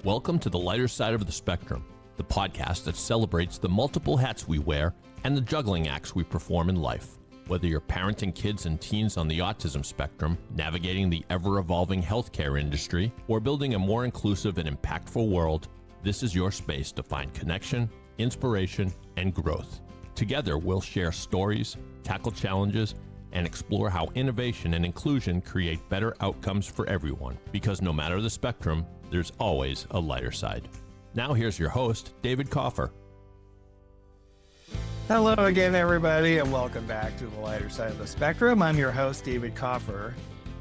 Welcome to the lighter side of the spectrum, the podcast that celebrates the multiple hats we wear and the juggling acts we perform in life. Whether you're parenting kids and teens on the autism spectrum, navigating the ever-evolving healthcare industry, or building a more inclusive and impactful world, this is your space to find connection, inspiration, and growth. Together, we'll share stories, tackle challenges, and explore how innovation and inclusion create better outcomes for everyone. Because no matter the spectrum, there's always a lighter side. Now here's your host, David Coffer. Hello again, everybody, and welcome back to the lighter side of the spectrum. I'm your host, David Coffer.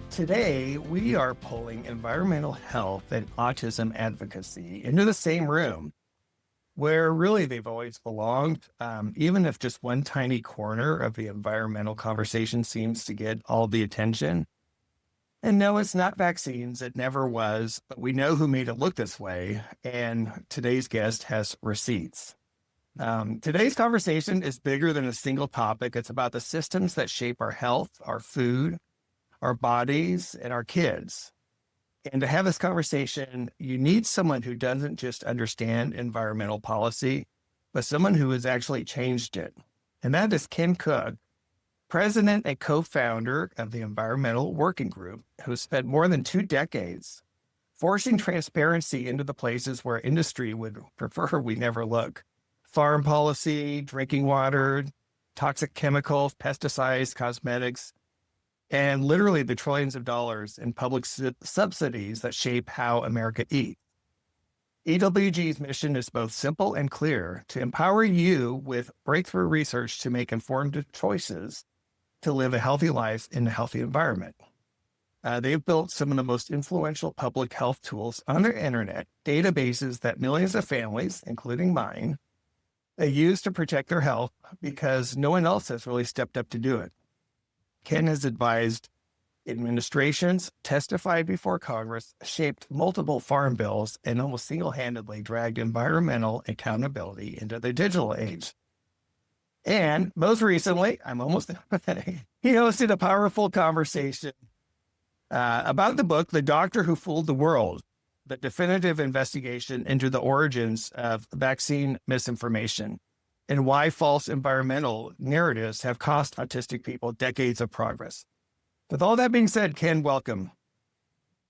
Today, we are pulling environmental health and autism advocacy into the same room where really they've always belonged, even if just one tiny corner of the environmental conversation seems to get all the attention. And no, it's not vaccines. It never was, but we know who made it look this way, and today's guest has receipts. Today's conversation is bigger than a single topic. It's about the systems that shape our health, our food, our bodies, and our kids. And to have this conversation, you need someone who doesn't just understand environmental policy, but someone who has actually changed it. And that is Ken Cook, president and co-founder of the Environmental Working Group, who spent more than 2 decades forcing transparency into the places where industry would prefer we never look. Farm policy, drinking water, toxic chemicals, pesticides, cosmetics, and literally the trillions of dollars in public subsidies that shape how America eats. EWG's mission is both simple and clear: to empower you with breakthrough research to make informed choices to live a healthy life in a healthy environment. They've built some of the most influential public health tools on their internet, databases that millions of families, including mine, they use to protect their health because no one else has really stepped up to do it. Ken has advised administrations, testified before Congress, shaped multiple farm bills, and almost single-handedly dragged environmental accountability into the digital age. And most recently, he hosted a powerful conversation about the book, The Doctor Who Fooled the World, the definitive investigation into the origins of vaccine misinformation and why false environmental narratives have cost autistic people decades of progress. With all that being said, Ken, welcome.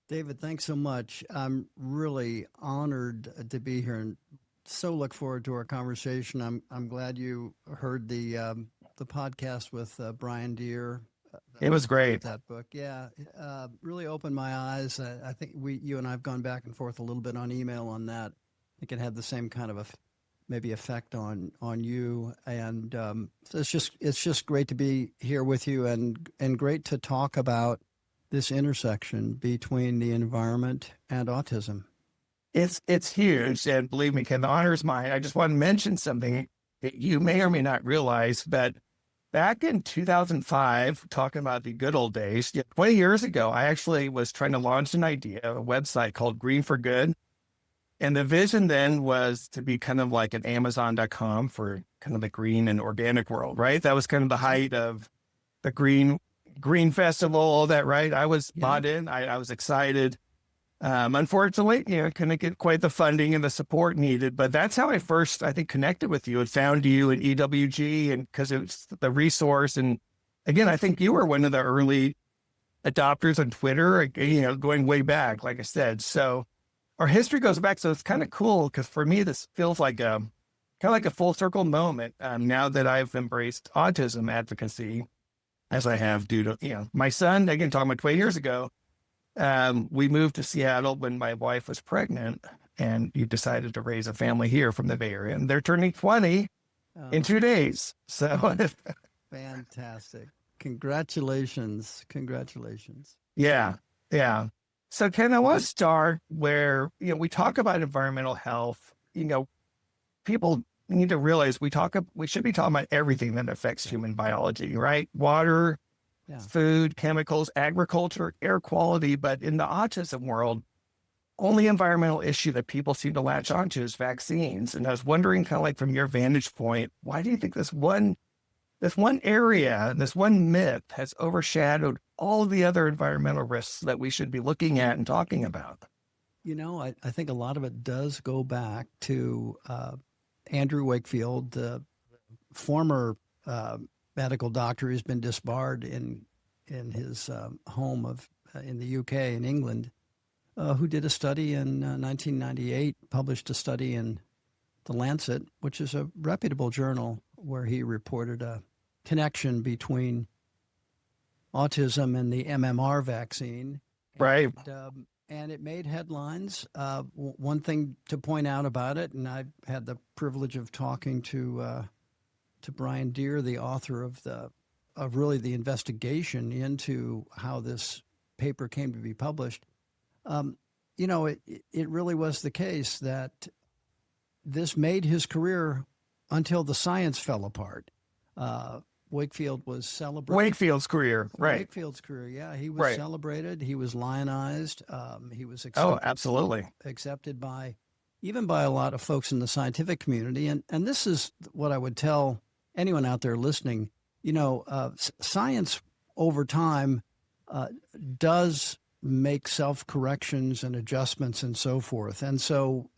David, thanks so much. I'm really honored to be here and so look forward to our conversation. I'm glad you heard the podcast with Brian Deere. It was great. That book, yeah, really opened my eyes. I think you and I have gone back and forth a little bit on email on that. I think it had the same kind of maybe effect on you, and so it's just great to be here with you, and great to talk about this intersection between the environment and autism. It's huge, and believe me, Ken, the honor is mine. I just want to mention something that you may or may not realize, but back in 2005, talking about the good old days, 20 years ago, I actually was trying to launch an idea, a website called Green for Good. And the vision then was to be kind of like an Amazon.com for kind of the green and organic world, right? That was kind of the height of the green festival, all that, right? I was bought in. I was excited. Unfortunately, couldn't get quite the funding and the support needed, but that's how I first, I think, connected with you and found you at EWG, and because it was the resource. And again, I think you were one of the early adopters on Twitter, going way back, like I said. So our history goes back. So it's kind of cool because for me, this feels like kind of like a full circle moment now that I've embraced autism advocacy, as I have due to, my son, again, talking about 20 years ago. We moved to Seattle when my wife was pregnant, and you decided to raise a family here from the Bay Area, and they're turning 20 in 2 days. So fantastic. Congratulations. Yeah. So Ken, I want to start where, we talk about environmental health. People need to realize we should be talking about everything that affects human biology, right? Water, food, chemicals, agriculture, air quality. But in the autism world, only environmental issue that people seem to latch onto is vaccines. And I was wondering, kind of like from your vantage point, why do you think this one area, this one myth has overshadowed all of the other environmental risks that we should be looking at and talking about? I think a lot of it does go back to Andrew Wakefield, the former medical doctor who's been disbarred in his home in the UK in England, who did a study in 1998, published a study in The Lancet, which is a reputable journal, where he reported a connection between autism and the MMR vaccine. Right. And it made headlines. One thing to point out about it, and I had the privilege of talking to Brian Deere, the author of really the investigation into how this paper came to be published. It really was the case that this made his career until the science fell apart. Wakefield was celebrated. Wakefield's career, right? Wakefield's career, yeah. He was Right. celebrated. He was lionized. He was Absolutely. accepted even by a lot of folks in the scientific community. And this is what I would tell anyone out there listening. Science over time does make self-corrections and adjustments and so forth. And so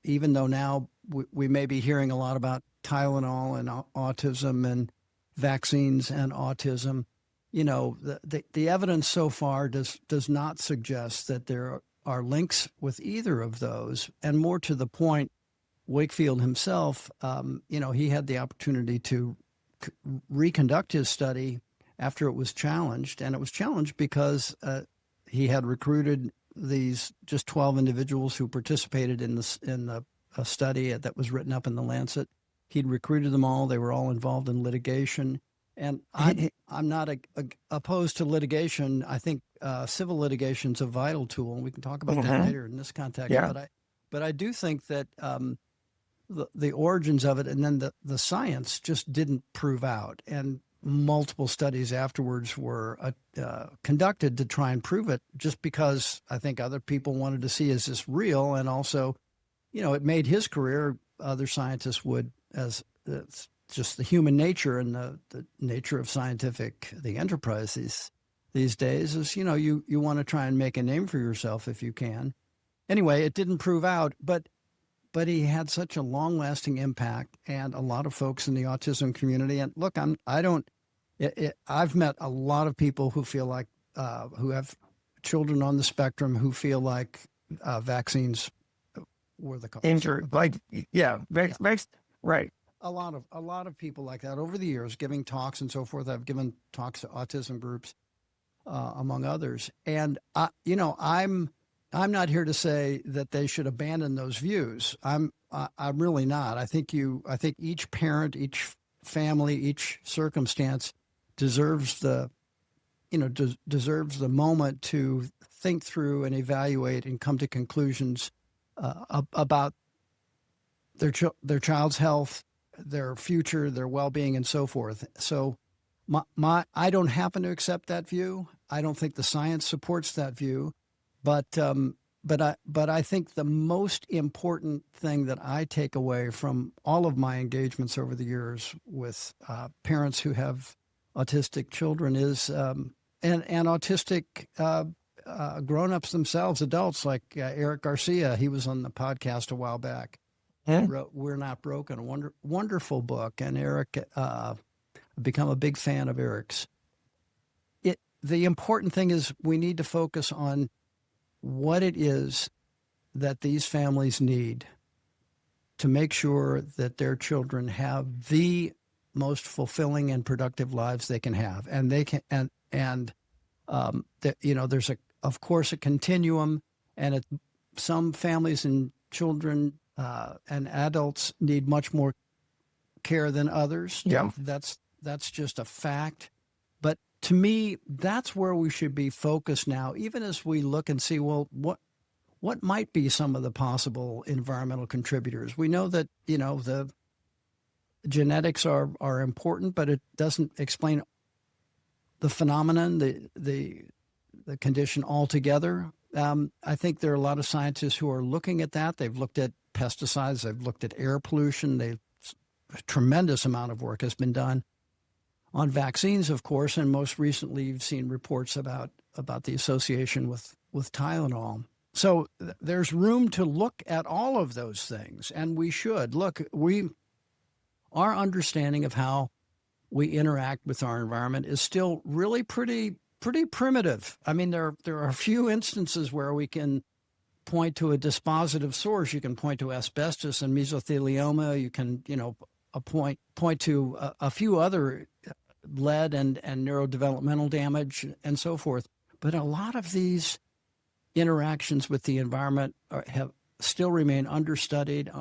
even though now we may be hearing a lot about Tylenol and autism and vaccines and autism, the evidence so far does not suggest that there are links with either of those. And more to the point, Wakefield himself, he had the opportunity to reconduct his study after it was challenged. And it was challenged because he had recruited these just 12 individuals who participated in a study that was written up in The Lancet. He'd recruited them all. They were all involved in litigation. And I'm not opposed to litigation. I think civil litigation is a vital tool, and we can talk about that later in this context. Yeah. But I do think that the origins of it and then the science just didn't prove out. And multiple studies afterwards were conducted to try and prove it, just because I think other people wanted to see, is this real? And also, it made his career, other scientists would, as it's just the human nature and the nature of the enterprise these days is, you want to try and make a name for yourself if you can. Anyway, it didn't prove out, but he had such a long-lasting impact, and a lot of folks in the autism community. And look, I've met a lot of people who feel like, who have children on the spectrum, who feel like vaccines were the cause. Right. A lot of people like that over the years, giving talks and so forth. I've given talks to autism groups, among others, and I'm not here to say that they should abandon those views. I'm really not. I think each parent, each family, each circumstance deserves the moment to think through and evaluate and come to conclusions about their child's health, their future, their well-being, and so forth. So I don't happen to accept that view. I don't think the science supports that view, but I think the most important thing that I take away from all of my engagements over the years with parents who have autistic children is and autistic grown-ups themselves, adults like Eric Garcia. He was on the podcast a while back. Yeah. Wrote We're Not Broken, a wonderful book. And Eric, I've become a big fan of Eric's. The important thing is we need to focus on what it is that these families need to make sure that their children have the most fulfilling and productive lives they can have. And they can, there's of course a continuum, and some families and children and adults need much more care than others. Yeah. That's just a fact. But to me, that's where we should be focused now, even as we look and see, well, what might be some of the possible environmental contributors. We know that, the genetics are important, but it doesn't explain the phenomenon, the condition altogether. I think there are a lot of scientists who are looking at that. They've looked at pesticides. They've looked at air pollution. A tremendous amount of work has been done on vaccines, of course, and most recently you've seen reports about the association with Tylenol. So there's room to look at all of those things, and we should look. Our understanding of how we interact with our environment is still really pretty primitive. I mean, there are a few instances where we can point to a dispositive source. You can point to asbestos and mesothelioma. You can, point to a few other lead and neurodevelopmental damage and so forth. But a lot of these interactions with the environment have still remain understudied,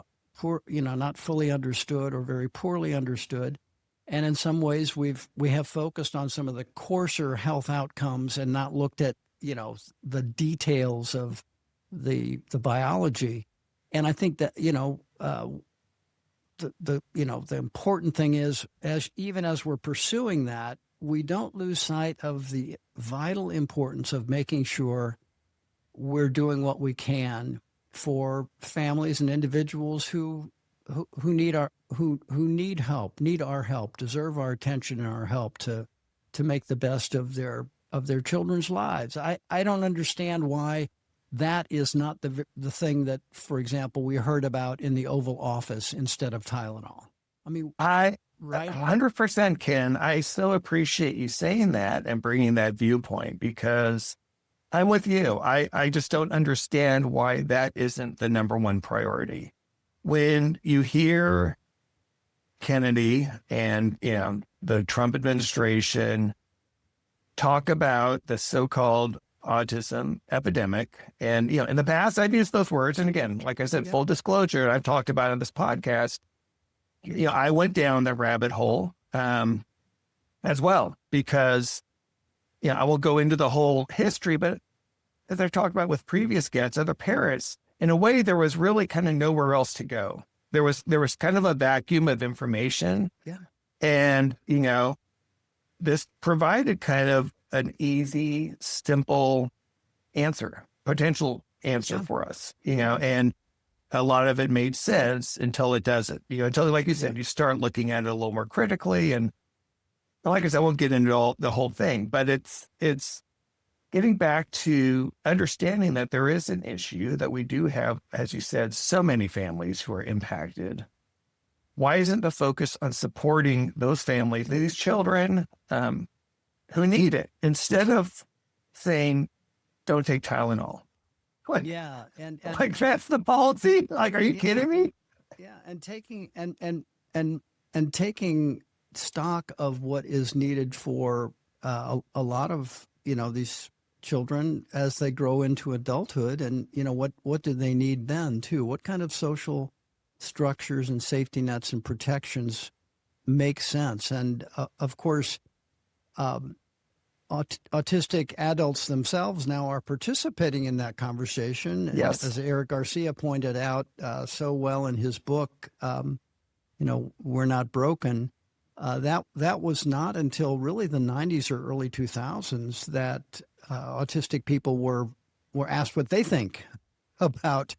not fully understood or very poorly understood. And in some ways, we have focused on some of the coarser health outcomes and not looked at, the details of the biology. And I think that, the important thing is, even as we're pursuing that, we don't lose sight of the vital importance of making sure we're doing what we can for families and individuals who need help, need our help, deserve our attention and our help to make the best of their children's lives. I don't understand why that is not the thing that, for example, we heard about in the Oval Office instead of Tylenol. I mean, right? 100%, Ken. I so appreciate you saying that and bringing that viewpoint, because I'm with you. I just don't understand why that isn't the number one priority. When you hear Kennedy and, the Trump administration talk about the so-called autism epidemic, and, in the past, I've used those words. And again, like I said, full disclosure, I've talked about it on this podcast. I went down the rabbit hole as well, because I will go into the whole history, but as I've talked about with previous guests, other parents, in a way, there was really kind of nowhere else to go. There was kind of a vacuum of information. Yeah. And, this provided kind of an easy, simple potential answer for us, and a lot of it made sense until it doesn't, until, like you said, you start looking at it a little more critically. And like I said, I won't get into the whole thing, but it's getting back to understanding that there is an issue, that we do have, as you said, so many families who are impacted. Why isn't the focus on supporting those families, these children who need it, instead of saying, don't take Tylenol? Like, yeah, and like, that's the policy? Like, are you kidding me? Yeah, and taking stock of what is needed for a lot of these children as they grow into adulthood, and what do they need then too? What kind of social structures and safety nets and protections make sense? And of course, autistic adults themselves now are participating in that conversation. Yes. As Eric Garcia pointed out so well in his book, We're Not Broken. That was not until really the 90s or early 2000s that autistic people were asked what they think about.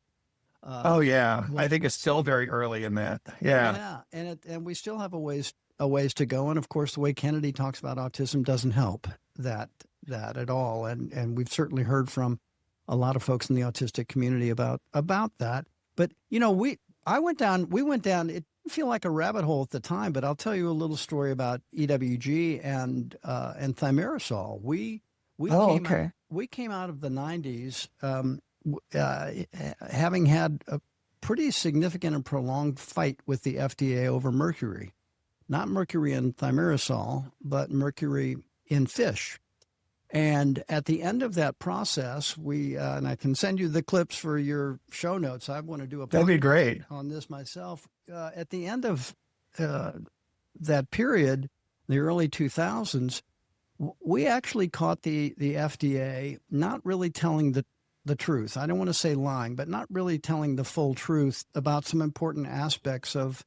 I think it's still very early in that. Yeah. And we still have a ways to go. And of course, the way Kennedy talks about autism doesn't help that at all. And we've certainly heard from a lot of folks in the autistic community about that. But we went down. It didn't feel like a rabbit hole at the time, but I'll tell you a little story about EWG and thimerosal. We came out of the 90s having had a pretty significant and prolonged fight with the FDA over mercury. Not mercury in thimerosal, but mercury in fish. And at the end of that process, we and I can send you the clips for your show notes. I want to do a That'd be great on this myself. At the end of that period, the early 2000s, we actually caught the FDA not really telling the truth. I don't want to say lying, but not really telling the full truth about some important aspects of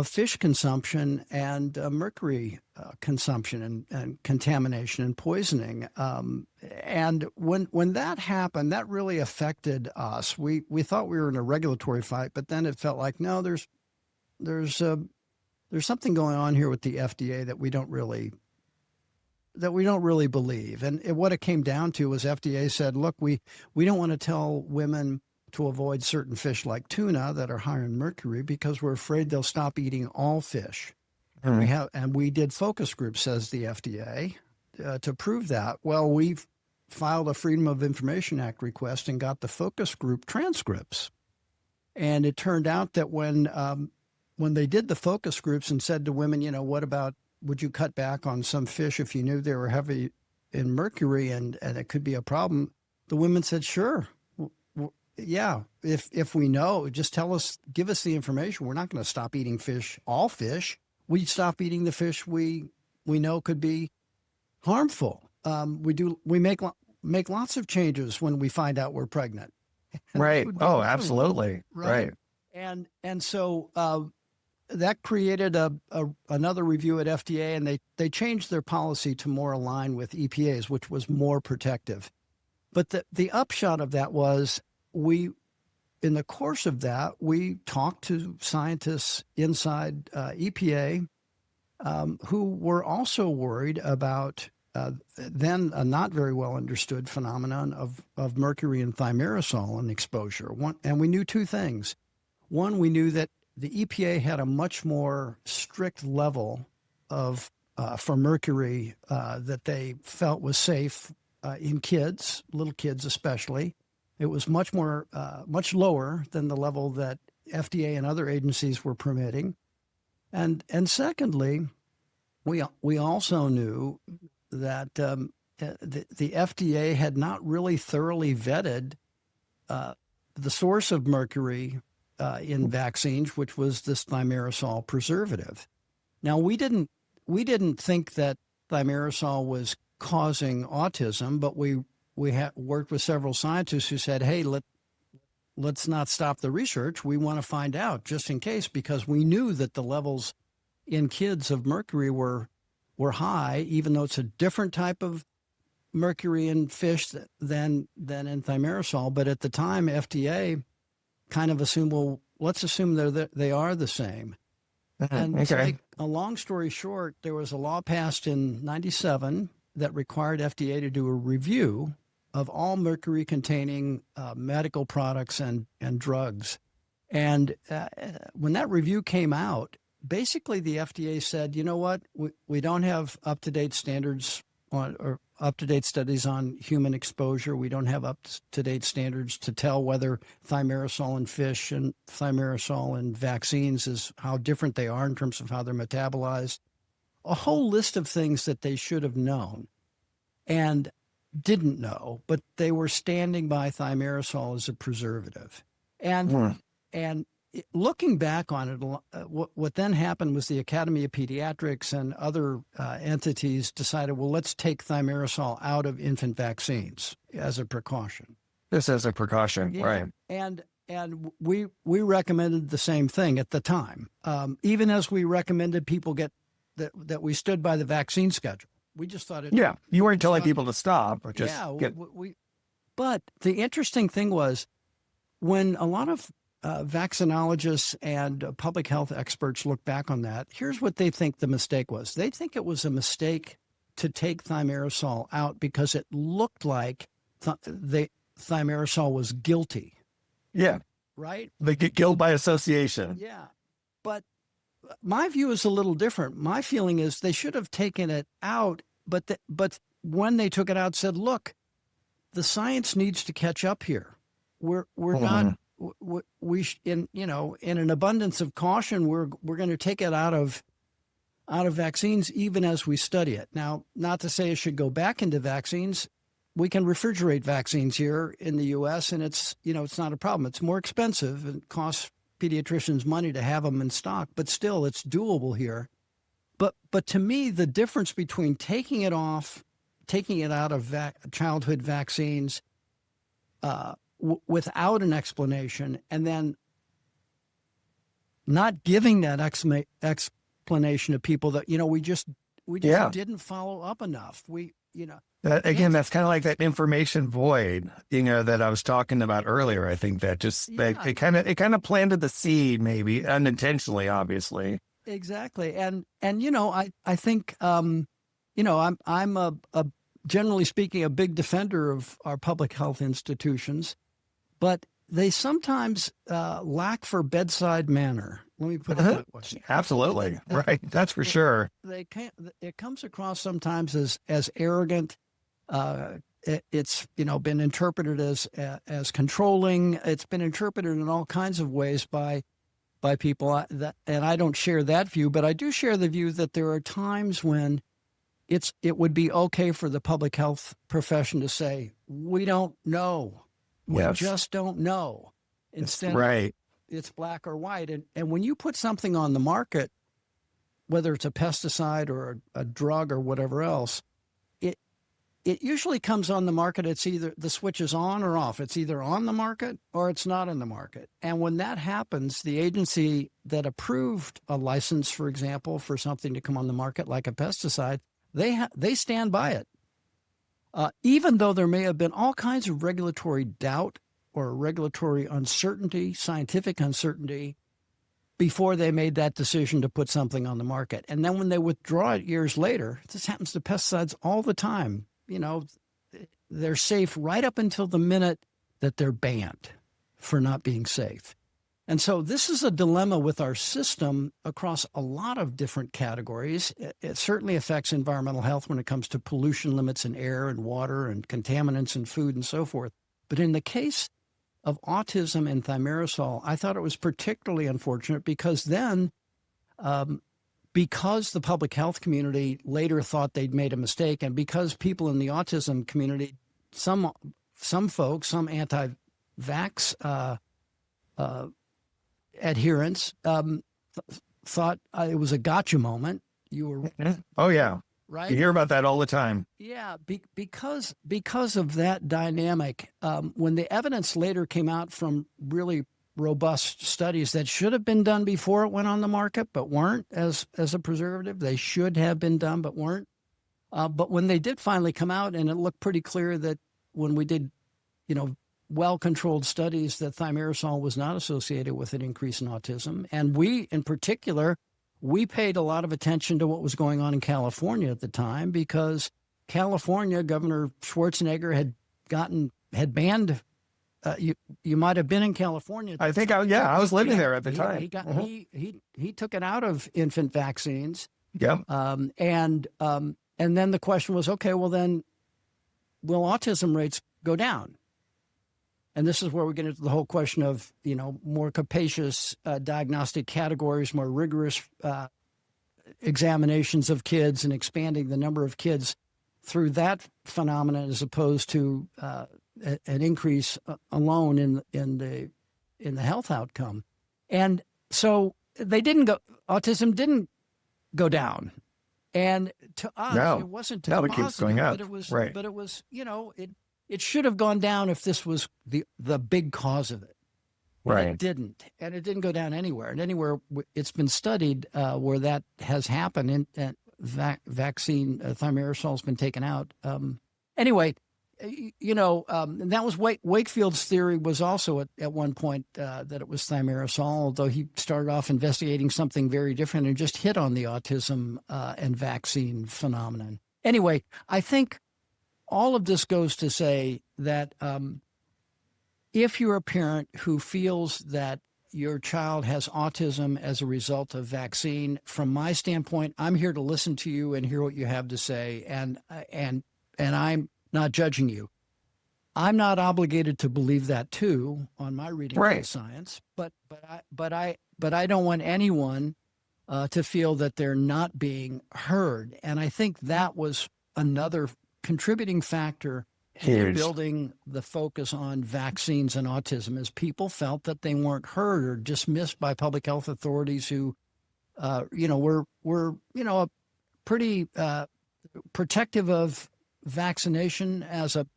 fish consumption and mercury consumption and contamination and poisoning. And when that happened, that really affected us. We thought we were in a regulatory fight, but then it felt like, no, there's something going on here with the FDA that we don't really that we don't really believe. And what it came down to was FDA said, look, we don't want to tell women to avoid certain fish like tuna that are higher in mercury because we're afraid they'll stop eating all fish. And we did focus groups, says the FDA, to prove that. Well, we've filed a Freedom of Information Act request and got the focus group transcripts. And it turned out that when they did the focus groups and said to women, what about, would you cut back on some fish if you knew they were heavy in mercury and it could be a problem? The women said, sure. Yeah, if we know, just tell us, give us the information. We're not going to stop eating fish, all fish. We stop eating the fish we know could be harmful. We make lots of changes when we find out we're pregnant. Right. Oh, absolutely. Right. And so that created another review at FDA, and they changed their policy to more align with EPA's, which was more protective. But the upshot of that was in the course of that, we talked to scientists inside EPA who were also worried about then a not very well understood phenomenon of mercury and thimerosal and exposure. And we knew two things. One, we knew that the EPA had a much more strict level of for mercury that they felt was safe in kids, little kids especially. It was much lower than the level that FDA and other agencies were permitting. And secondly, we also knew that the FDA had not really thoroughly vetted the source of mercury in vaccines, which was this thimerosal preservative. Now, we didn't think that thimerosal was causing autism, but we worked with several scientists who said, hey, let's not stop the research. We want to find out just in case, because we knew that the levels in kids of mercury were high, even though it's a different type of mercury in fish than in thimerosal. But at the time, FDA kind of assumed, well, let's assume they are the same. And okay. to make a long story short, there was a law passed in 97 that required FDA to do a review of all mercury-containing medical products and drugs. And when that review came out, basically the FDA said, you know what, we don't have up-to-date standards or up-to-date studies on human exposure. We don't have up-to-date standards to tell whether thimerosal in fish and thimerosal in vaccines is how different they are in terms of how they're metabolized. A whole list of things that they should have known and didn't know, but they were standing by thimerosal as a preservative. And looking back on it, what then happened was the Academy of Pediatrics and other entities decided, well, let's take thimerosal out of infant vaccines as a precaution. This as a precaution, Yeah. right? And we recommended the same thing at the time, even as we recommended people that we stood by the vaccine schedule. We just thought it. Yeah, you weren't telling people to stop, or just But the interesting thing was when a lot of vaccinologists and public health experts look back on that, here's what they think the mistake was. They think it was a mistake to take thimerosal out because it looked like thimerosal was guilty. Yeah. Right? They get guilt by association. Yeah. But my view is a little different. My feeling is they should have taken it out, but when they took it out, said, look, the science needs to catch up here. We're not. In an abundance of caution, we're going to take it out of vaccines even as we study it. Now, not to say it should go back into vaccines. We can refrigerate vaccines here in the U.S. and it's not a problem. It's more expensive and costs pediatricians money to have them in stock, but still it's doable here. But to me, the difference between taking it out of childhood vaccines without an explanation and then not giving that explanation to people that, we just didn't follow up enough. That's kind of like that information void, that I was talking about earlier. I think that it kind of planted the seed, maybe unintentionally, obviously. Exactly. And I think I'm a generally speaking, a big defender of our public health institutions, but they sometimes lack for bedside manner. Let me put it that way. Absolutely. Right. That's for sure. They can't. It comes across sometimes as arrogant. It's been interpreted as controlling. It's been interpreted in all kinds of ways by people. And I don't share that view, but I do share the view that there are times when it would be okay for the public health profession to say, we don't know. We just don't know. Instead, right. It's black or white. And when you put something on the market, whether it's a pesticide or a drug or whatever else, it usually comes on the market. It's either the switch is on or off. It's either on the market or it's not in the market. And when that happens, the agency that approved a license, for example, for something to come on the market like a pesticide, they stand by it. Even though there may have been all kinds of regulatory doubt or regulatory uncertainty, scientific uncertainty, before they made that decision to put something on the market. And then when they withdraw it years later, this happens to pesticides all the time. They're safe right up until the minute that they're banned for not being safe. And so this is a dilemma with our system across a lot of different categories. It certainly affects environmental health when it comes to pollution limits in air and water and contaminants in food and so forth. But in the case of autism and thimerosal, I thought it was particularly unfortunate because then, because the public health community later thought they'd made a mistake, and because people in the autism community, some folks, some anti-vax adherents thought it was a gotcha moment. You were oh yeah, right. You hear about that all the time. Yeah, because of that dynamic, when the evidence later came out from really robust studies that should have been done before it went on the market, but weren't as a preservative, they should have been done, but weren't. But when they did finally come out, and it looked pretty clear that when we did, well-controlled studies, that thimerosal was not associated with an increase in autism. And we, in particular, we paid a lot of attention to what was going on in California at the time, because California, Governor Schwarzenegger had banned. You might have been in California. I think I was living there at the time. He took it out of infant vaccines. Yep. And then the question was, okay, well then, will autism rates go down? And this is where we get into the whole question of, more capacious diagnostic categories, more rigorous examinations of kids, and expanding the number of kids through that phenomenon, as opposed to an increase alone in the health outcome. And so autism didn't go down. And to us, it wasn't too positive, it keeps going up. But it was, right. But it was, it should have gone down if this was the big cause of it. Right. It didn't. And it didn't go down anywhere. And anywhere it's been studied where that has happened, and vaccine thimerosal has been taken out. Anyway, and that was Wakefield's theory was also at one point that it was thimerosal, although he started off investigating something very different and just hit on the autism and vaccine phenomenon. Anyway, I think all of this goes to say that if you're a parent who feels that your child has autism as a result of vaccine, from my standpoint, I'm here to listen to you and hear what you have to say, and I'm not judging you. I'm not obligated to believe that too on my reading of science, but I don't want anyone to feel that they're not being heard, and I think that was another contributing factor in building the focus on vaccines and autism, is people felt that they weren't heard or dismissed by public health authorities who, were pretty protective of vaccination as a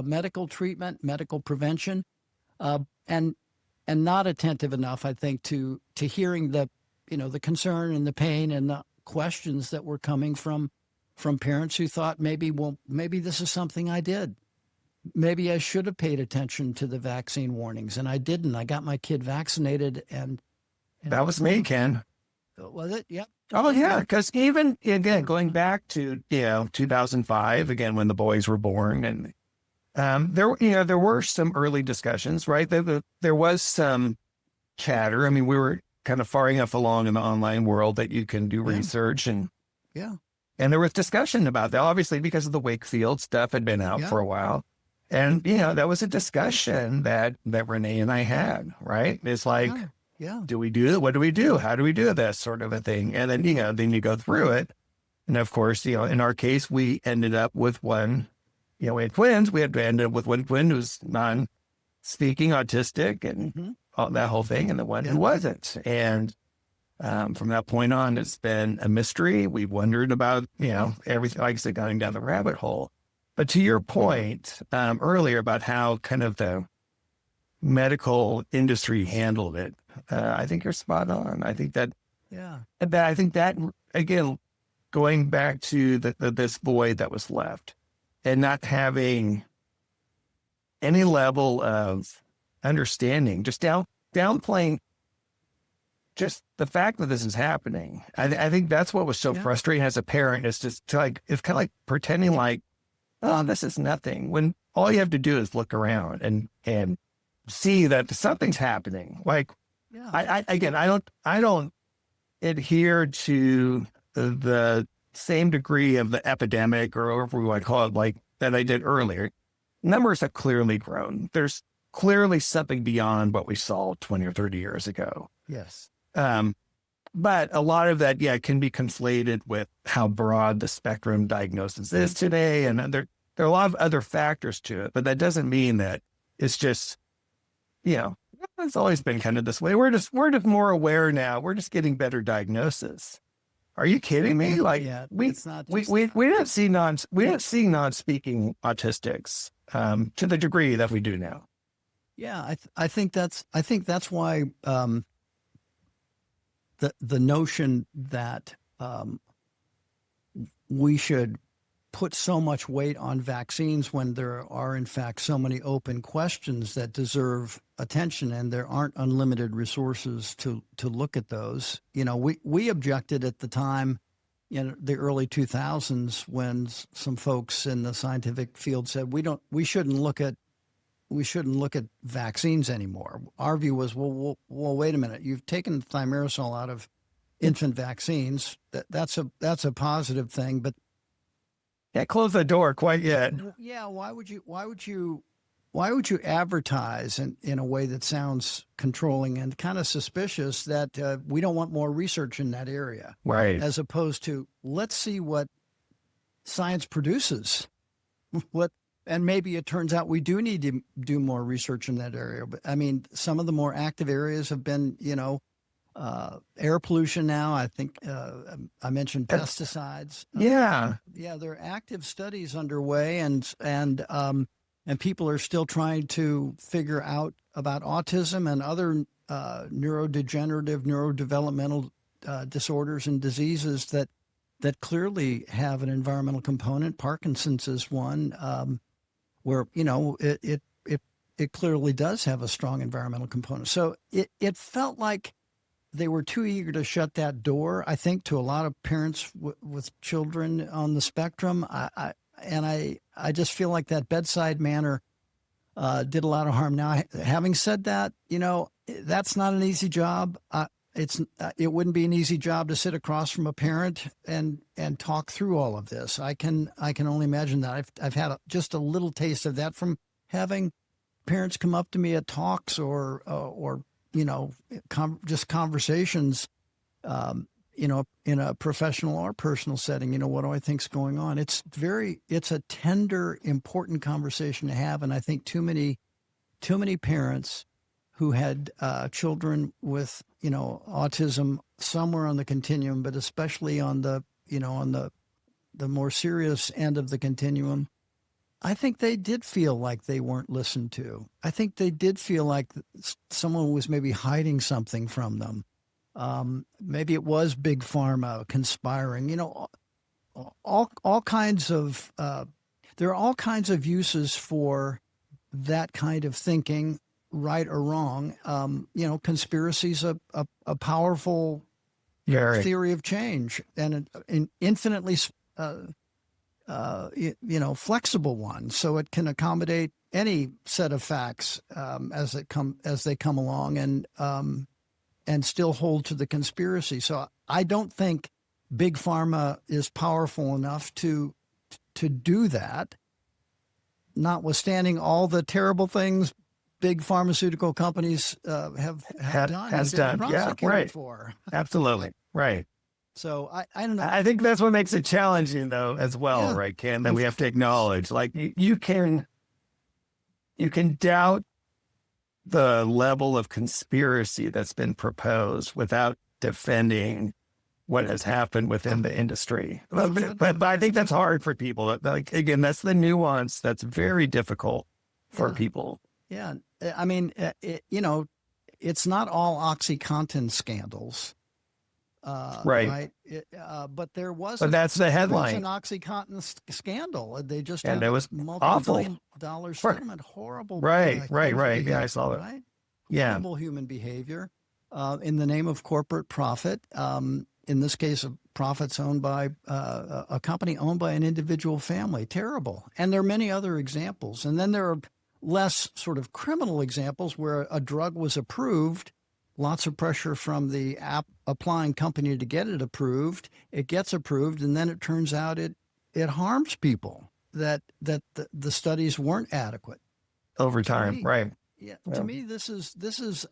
medical treatment, medical prevention, and not attentive enough, I think, to hearing the concern and the pain and the questions that were coming from parents who thought maybe this is something I did. Maybe I should have paid attention to the vaccine warnings, and I didn't. I got my kid vaccinated, and that was me, Ken. Was it? Yep. Oh yeah, because even again going back to 2005 again when the boys were born, and there were some early discussions, right? There was some chatter. I mean, we were kind of far enough along in the online world that you can do Yeah. research, and Yeah. there was discussion about that, obviously because of the Wakefield stuff had been out Yeah. for a while, and that was a discussion that Renee and I had, right? It's like, Yeah. Yeah. do we do it? What do we do? How do we do this sort of a thing? And then, then you go through it. And of course, in our case, we ended up with one, we had twins. We had to end up with one twin who's non-speaking autistic and all that whole thing. And the one who wasn't. And from that point on, it's been a mystery. We've wondered about, everything, like I said, going down the rabbit hole. But to your point earlier about how kind of the medical industry handled it, I think you're spot on. I think that, again, going back to this void that was left and not having any level of understanding, just downplaying just the fact that this is happening. I think that's what was so frustrating as a parent, is just it's kind of like pretending like, oh, this is nothing, when all you have to do is look around and see that something's happening. Like, I don't adhere to the same degree of the epidemic, or whatever we want to call it, like that I did earlier. Numbers have clearly grown. There's clearly something beyond what we saw 20 or 30 years ago. Yes. But a lot of that, can be conflated with how broad the spectrum diagnosis is today. And there are a lot of other factors to it, but that doesn't mean that it's just, it's always been kind of this way. We're just more aware now. We're just getting better diagnosis. Are you kidding me? Like, we don't see non-speaking autistics to the degree that we do now. Yeah, I think that's why the notion that we should put so much weight on vaccines when there are in fact so many open questions that deserve attention, and there aren't unlimited resources to look at those. We objected at the time in the early 2000s when some folks in the scientific field said we shouldn't look at vaccines anymore. Our view was, well, wait a minute. You've taken thimerosal out of infant vaccines. That's a positive thing, but can't close the door quite yet. Yeah. Why would you advertise in a way that sounds controlling and kind of suspicious that we don't want more research in that area, right? As opposed to, let's see what science produces, and maybe it turns out we do need to do more research in that area. But I mean, some of the more active areas have been, air pollution now. I think I mentioned pesticides. Yeah. There are active studies underway, and people are still trying to figure out about autism and other neurodegenerative, neurodevelopmental disorders and diseases that clearly have an environmental component. Parkinson's is one. Where it clearly does have a strong environmental component. So it felt like they were too eager to shut that door, I think, to a lot of parents with children on the spectrum. I just feel like that bedside manner did a lot of harm. Now, having said that, that's not an easy job. It wouldn't be an easy job to sit across from a parent and talk through all of this. I can only imagine that. I've had just a little taste of that from having parents come up to me at talks or just conversations, in a professional or personal setting. What do I think's going on? It's a tender, important conversation to have, and I think too many parents who had children with autism somewhere on the continuum, but especially on the more serious end of the continuum, I think they did feel like they weren't listened to. I think they did feel like someone was maybe hiding something from them. Maybe it was big pharma conspiring. All kinds of there are all kinds of uses for that kind of thinking, right or wrong. Conspiracy's a powerful Very. theory of change, and an infinitely flexible one, so it can accommodate any set of facts as they come along, and still hold to the conspiracy. So I don't think big pharma is powerful enough to do that, notwithstanding all the terrible things big pharmaceutical companies have done. Has done. Yeah, right. For. Absolutely. Right. So I don't know. I think that's what makes it challenging, though, as well, right, Ken? That we have to acknowledge. Like, you can doubt the level of conspiracy that's been proposed without defending what has happened within the industry. But I think that's hard for people. Like, again, that's the nuance that's very difficult for people. Yeah. I mean, it's not all OxyContin scandals. Right. But there was. But that's the headline. An OxyContin scandal. They just and had it was multi-billion-dollar settlement. Horrible. Right. Yeah, I saw that. Right. Yeah. Horrible human behavior in the name of corporate profit. In this case, of profits owned by a company owned by an individual family. Terrible. And there are many other examples. And then there are less sort of criminal examples where a drug was approved. Lots of pressure from the applying company to get it approved. It gets approved, and then it turns out it harms people. That the studies weren't adequate Over time, right? Yeah. To me, this is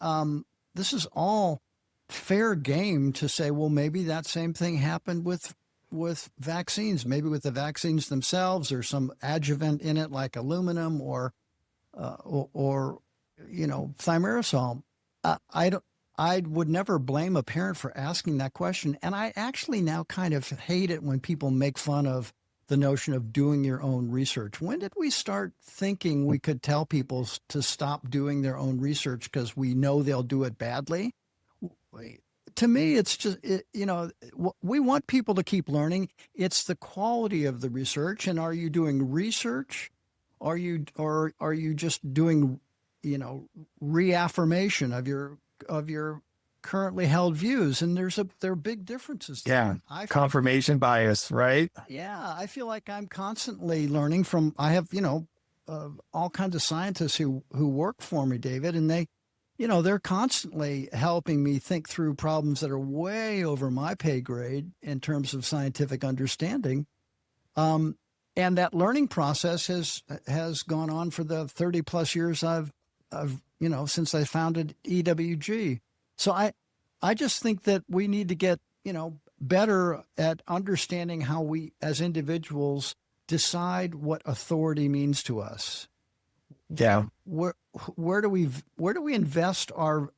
all fair game to say, well, maybe that same thing happened with vaccines. Maybe with the vaccines themselves, or some adjuvant in it, like aluminum or thimerosal. I would never blame a parent for asking that question. And I actually now kind of hate it when people make fun of the notion of doing your own research. When did we start thinking we could tell people to stop doing their own research because we know they'll do it badly? To me, it's just, we want people to keep learning. It's the quality of the research. And are you doing research? Are you just doing, reaffirmation of your currently held views? And there are big differences. Yeah. Confirmation bias, right? Yeah. I feel like I'm constantly learning from, I have, all kinds of scientists who work for me, David, and they're constantly helping me think through problems that are way over my pay grade in terms of scientific understanding. And that learning process has gone on for the 30 plus years I've since I founded EWG. So I just think that we need to get, better at understanding how we as individuals decide what authority means to us. Yeah. Where do we invest our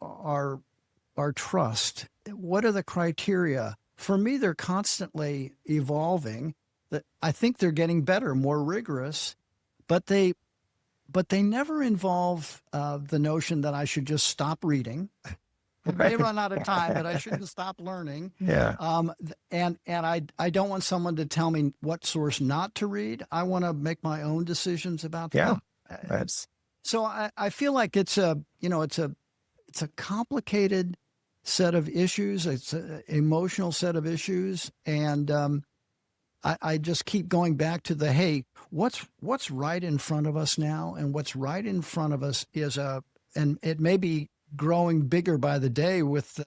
trust? What are the criteria? For me, they're constantly evolving. That I think they're getting better, more rigorous, but they never involve the notion that I should just stop reading. I may run out of time, but I shouldn't stop learning. Yeah. And I don't want someone to tell me what source not to read. I want to make my own decisions about that. Yeah. So I feel like it's a complicated set of issues. It's an emotional set of issues, and I just keep going back to hey, what's right in front of us now, and what's right in front of us and it may be growing bigger by the day with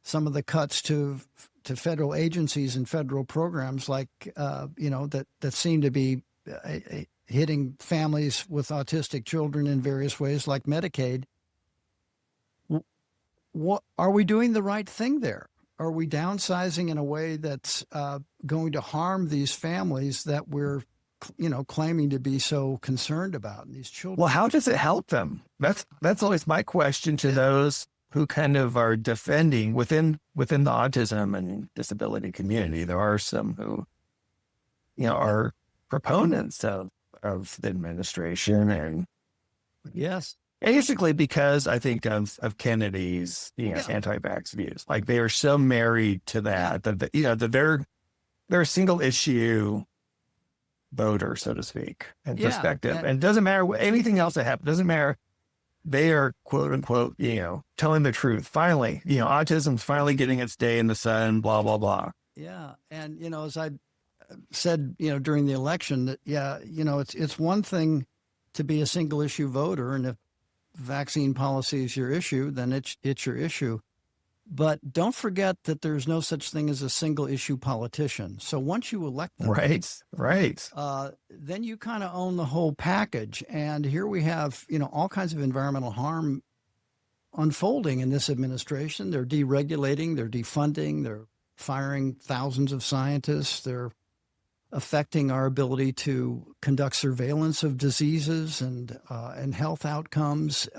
some of the cuts to federal agencies and federal programs, like that seem to be hitting families with autistic children in various ways, like Medicaid. What are we doing the right thing there? Are we downsizing in a way that's going to harm these families that we're, claiming to be so concerned about, and these children? Well, how does it help them? That's always my question to those who kind of are defending within the autism and disability community. There are some who, are proponents of the administration, and yes, basically because I think of Kennedy's anti-vax views. Like, they are so married to that that they're a single issue voter, so to speak, and perspective. And it doesn't matter anything else that happens. Doesn't matter they are quote unquote, telling the truth. Finally, autism's finally getting its day in the sun, blah, blah, blah. Yeah. And, as I said, during the election that, it's one thing to be a single issue voter. And if vaccine policy is your issue, then it's your issue. But don't forget that there's no such thing as a single issue politician. So once you elect them, right, then you kind of own the whole package. And here we have, all kinds of environmental harm unfolding in this administration. They're deregulating, they're defunding, they're firing thousands of scientists. They're affecting our ability to conduct surveillance of diseases and health outcomes.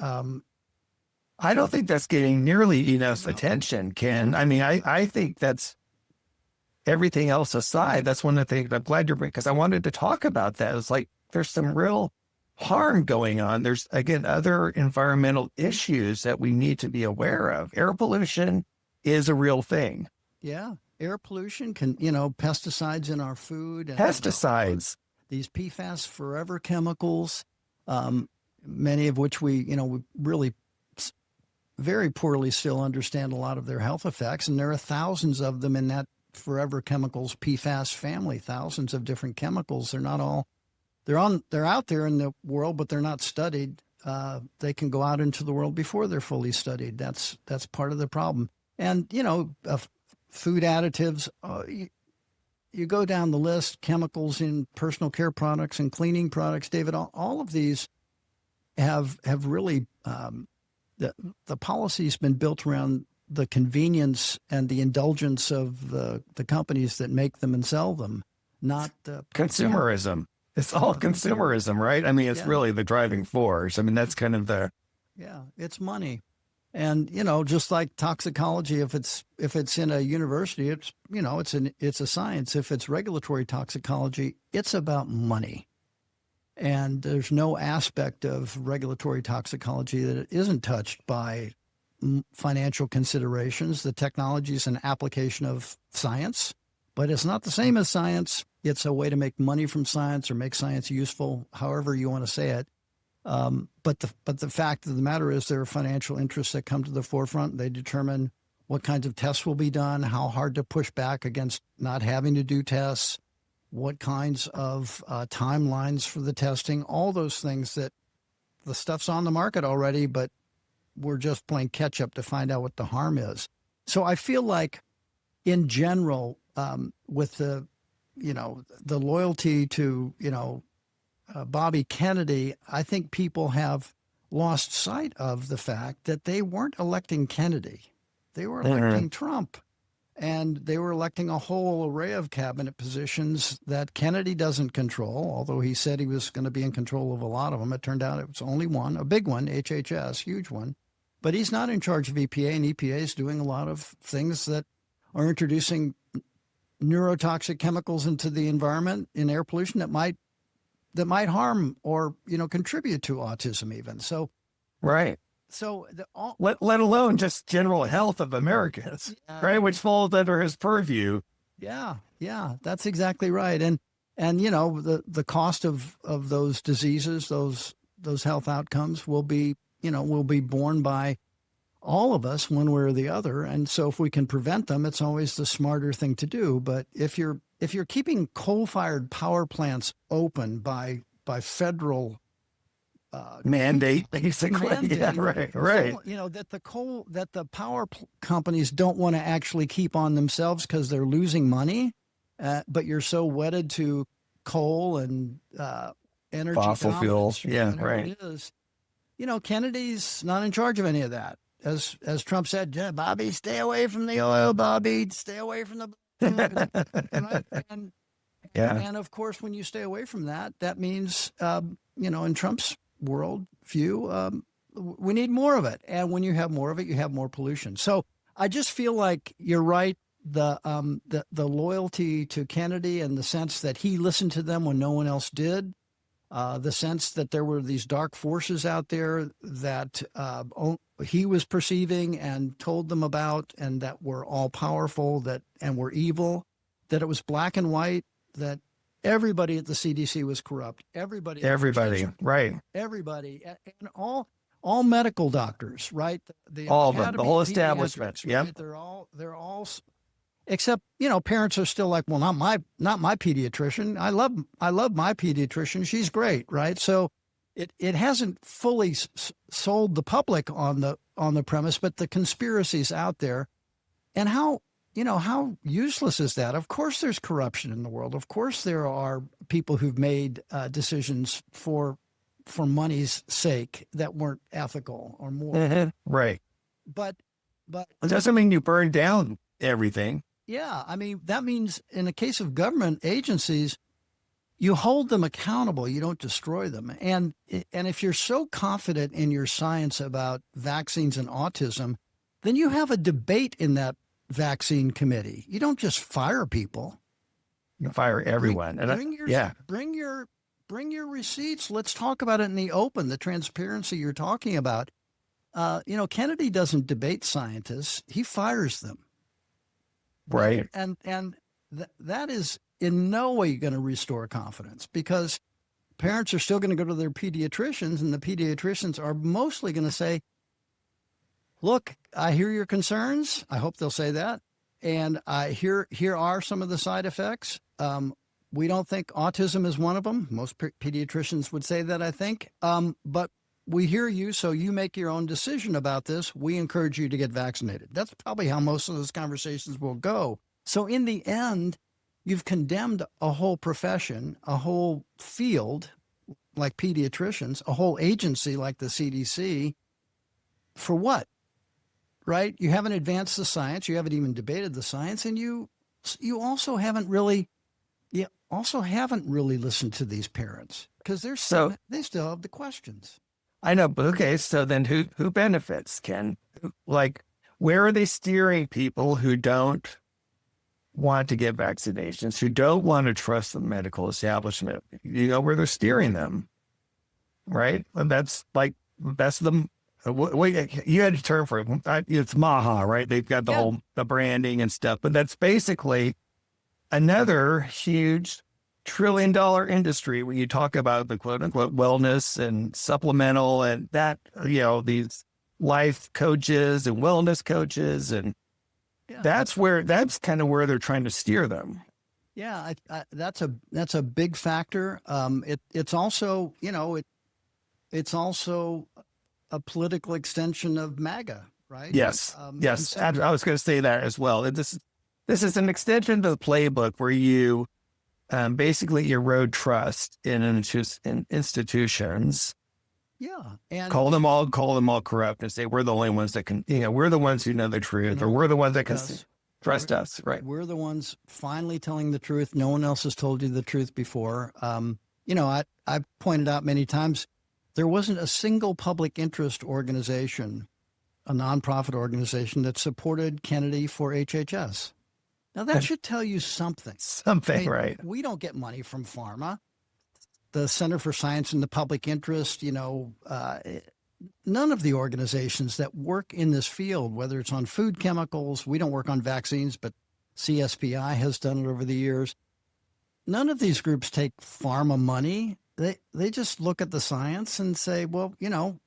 I don't think that's getting nearly enough attention, Ken. I mean, I think that's, everything else aside, that's one of the things I'm glad you're bringing, because I wanted to talk about that. It's like there's some real harm going on. There's, again, other environmental issues that we need to be aware of. Air pollution is a real thing. Yeah. Air pollution can, pesticides in our food. And, pesticides. These PFAS forever chemicals, many of which we really very poorly still understand a lot of their health effects. And there are thousands of them in that forever chemicals PFAS family, thousands of different chemicals. They're not all, they're out there in the world, but they're not studied. They can go out into the world before they're fully studied. That's part of the problem. And, food additives, you go down the list, chemicals in personal care products and cleaning products, David, all of these have really, the policy's been built around the convenience and the indulgence of the companies that make them and sell them, not the consumerism. It's all consumerism, right? I mean, it's really the driving force. I mean, that's kind of the... Yeah, it's money. And, just like toxicology, if it's in a university, it's, it's a science. If it's regulatory toxicology, it's about money. And there's no aspect of regulatory toxicology that isn't touched by financial considerations. The technology is an application of science, but it's not the same as science. It's a way to make money from science or make science useful, however you want to say it. But the fact of the matter is there are financial interests that come to the forefront. They determine what kinds of tests will be done, how hard to push back against not having to do tests, what kinds of timelines for the testing, all those things that the stuff's on the market already, but we're just playing catch up to find out what the harm is. So I feel like in general, with the loyalty to, Bobby Kennedy, I think people have lost sight of the fact that they weren't electing Kennedy. They were electing Trump. And they were electing a whole array of cabinet positions that Kennedy doesn't control, although he said he was going to be in control of a lot of them. It turned out it was only one, a big one, HHS, huge one. But he's not in charge of EPA, and EPA is doing a lot of things that are introducing neurotoxic chemicals into the environment in air pollution that might harm or, contribute to autism even. So, right. So let alone just general health of Americans, right? Which falls under his purview. Yeah, that's exactly right. And the cost of those diseases, those health outcomes will be borne by all of us one way or the other. And so if we can prevent them, it's always the smarter thing to do. But if you're keeping coal-fired power plants open by federal mandate, basically. Yeah, right. So, that the power companies don't want to actually keep on themselves because they're losing money, but you're so wedded to coal and energy, fossil fuels. Yeah, right. It is. Kennedy's not in charge of any of that. As Trump said, yeah, Bobby, stay away from the oil, Bobby, stay away from the. And of course, when you stay away from that, that means, in Trump's world view, we need more of it. And when you have more of it, you have more pollution. So I just feel like you're right. The loyalty to Kennedy and the sense that he listened to them when no one else did, the sense that there were these dark forces out there that he was perceiving and told them about, and that were all powerful, and were evil, that it was black and white, that everybody at the CDC was corrupt. Everybody, right. Everybody, and all all medical doctors, right? The All of them, the Academy whole of establishment. Pediatrics, Yep. right? They're all, except, parents are still like, well, not my pediatrician. I love my pediatrician. She's great, right? So it hasn't fully sold the public on the premise, but the conspiracy's out there. And how useless is that? Of course there's corruption in the world. Of course there are people who've made decisions for money's sake that weren't ethical or moral. Right. But It doesn't mean you burn down everything. yeah, I mean, that means in the case of government agencies, you hold them accountable. You don't destroy them. And if you're so confident in your science about vaccines and autism, then you have a debate in that vaccine committee. You don't just fire people. You fire everyone. Bring your receipts. Let's talk about it in the open, the transparency you're talking about. Kennedy doesn't debate scientists. He fires them. Right. And that is in no way going to restore confidence, because parents are still going to go to their pediatricians, and the pediatricians are mostly going to say, look, I hear your concerns. I hope they'll say that. And here are some of the side effects. We don't think autism is one of them. Most pediatricians would say that, I think. But we hear you, so you make your own decision about this. We encourage you to get vaccinated. That's probably how most of those conversations will go. So in the end, you've condemned a whole profession, a whole field like pediatricians, a whole agency like the CDC. For what? Right? You haven't advanced the science. You haven't even debated the science. And you also haven't really listened to these parents, because they still have the questions. I know, but okay, so then who benefits, Ken? Like, where are they steering people who don't want to get vaccinations, who don't want to trust the medical establishment? You know where they're steering them, right? And that's the you had a term for it. It's MAHA, right? They've got the branding and stuff, but that's basically another huge $1 trillion industry when you talk about the quote unquote wellness and supplemental and that, these life coaches and wellness coaches. And that's kind of where they're trying to steer them. Yeah. That's a big factor. It's also, it's also a political extension of MAGA, right? Yes. Yes. I was going to say that as well. This is an extension of the playbook where you basically erode trust in institutions. Yeah. And call them all corrupt and say, we're the only ones that can, we're the ones who know the truth, or we're the ones that can trust us. Right. We're the ones finally telling the truth. No one else has told you the truth before. I've pointed out many times, there wasn't a single public interest organization, a nonprofit organization, that supported Kennedy for HHS. Now, that should tell you something. Right. We don't get money from pharma. The Center for Science and the Public Interest, none of the organizations that work in this field, whether it's on food chemicals, we don't work on vaccines, but CSPI has done it over the years. None of these groups take pharma money. They just look at the science and say, well,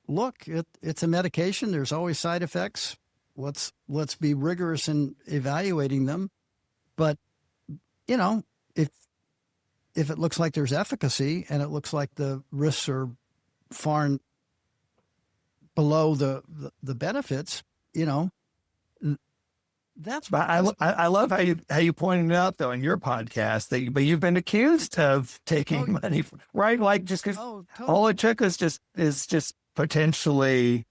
look, it's a medication. There's always side effects. Let's be rigorous in evaluating them. But, if it looks like there's efficacy and it looks like the risks are far below the benefits, that's. But I love how you pointed out though in your podcast but you've been accused of taking money, right? Like just because all it took is just potentially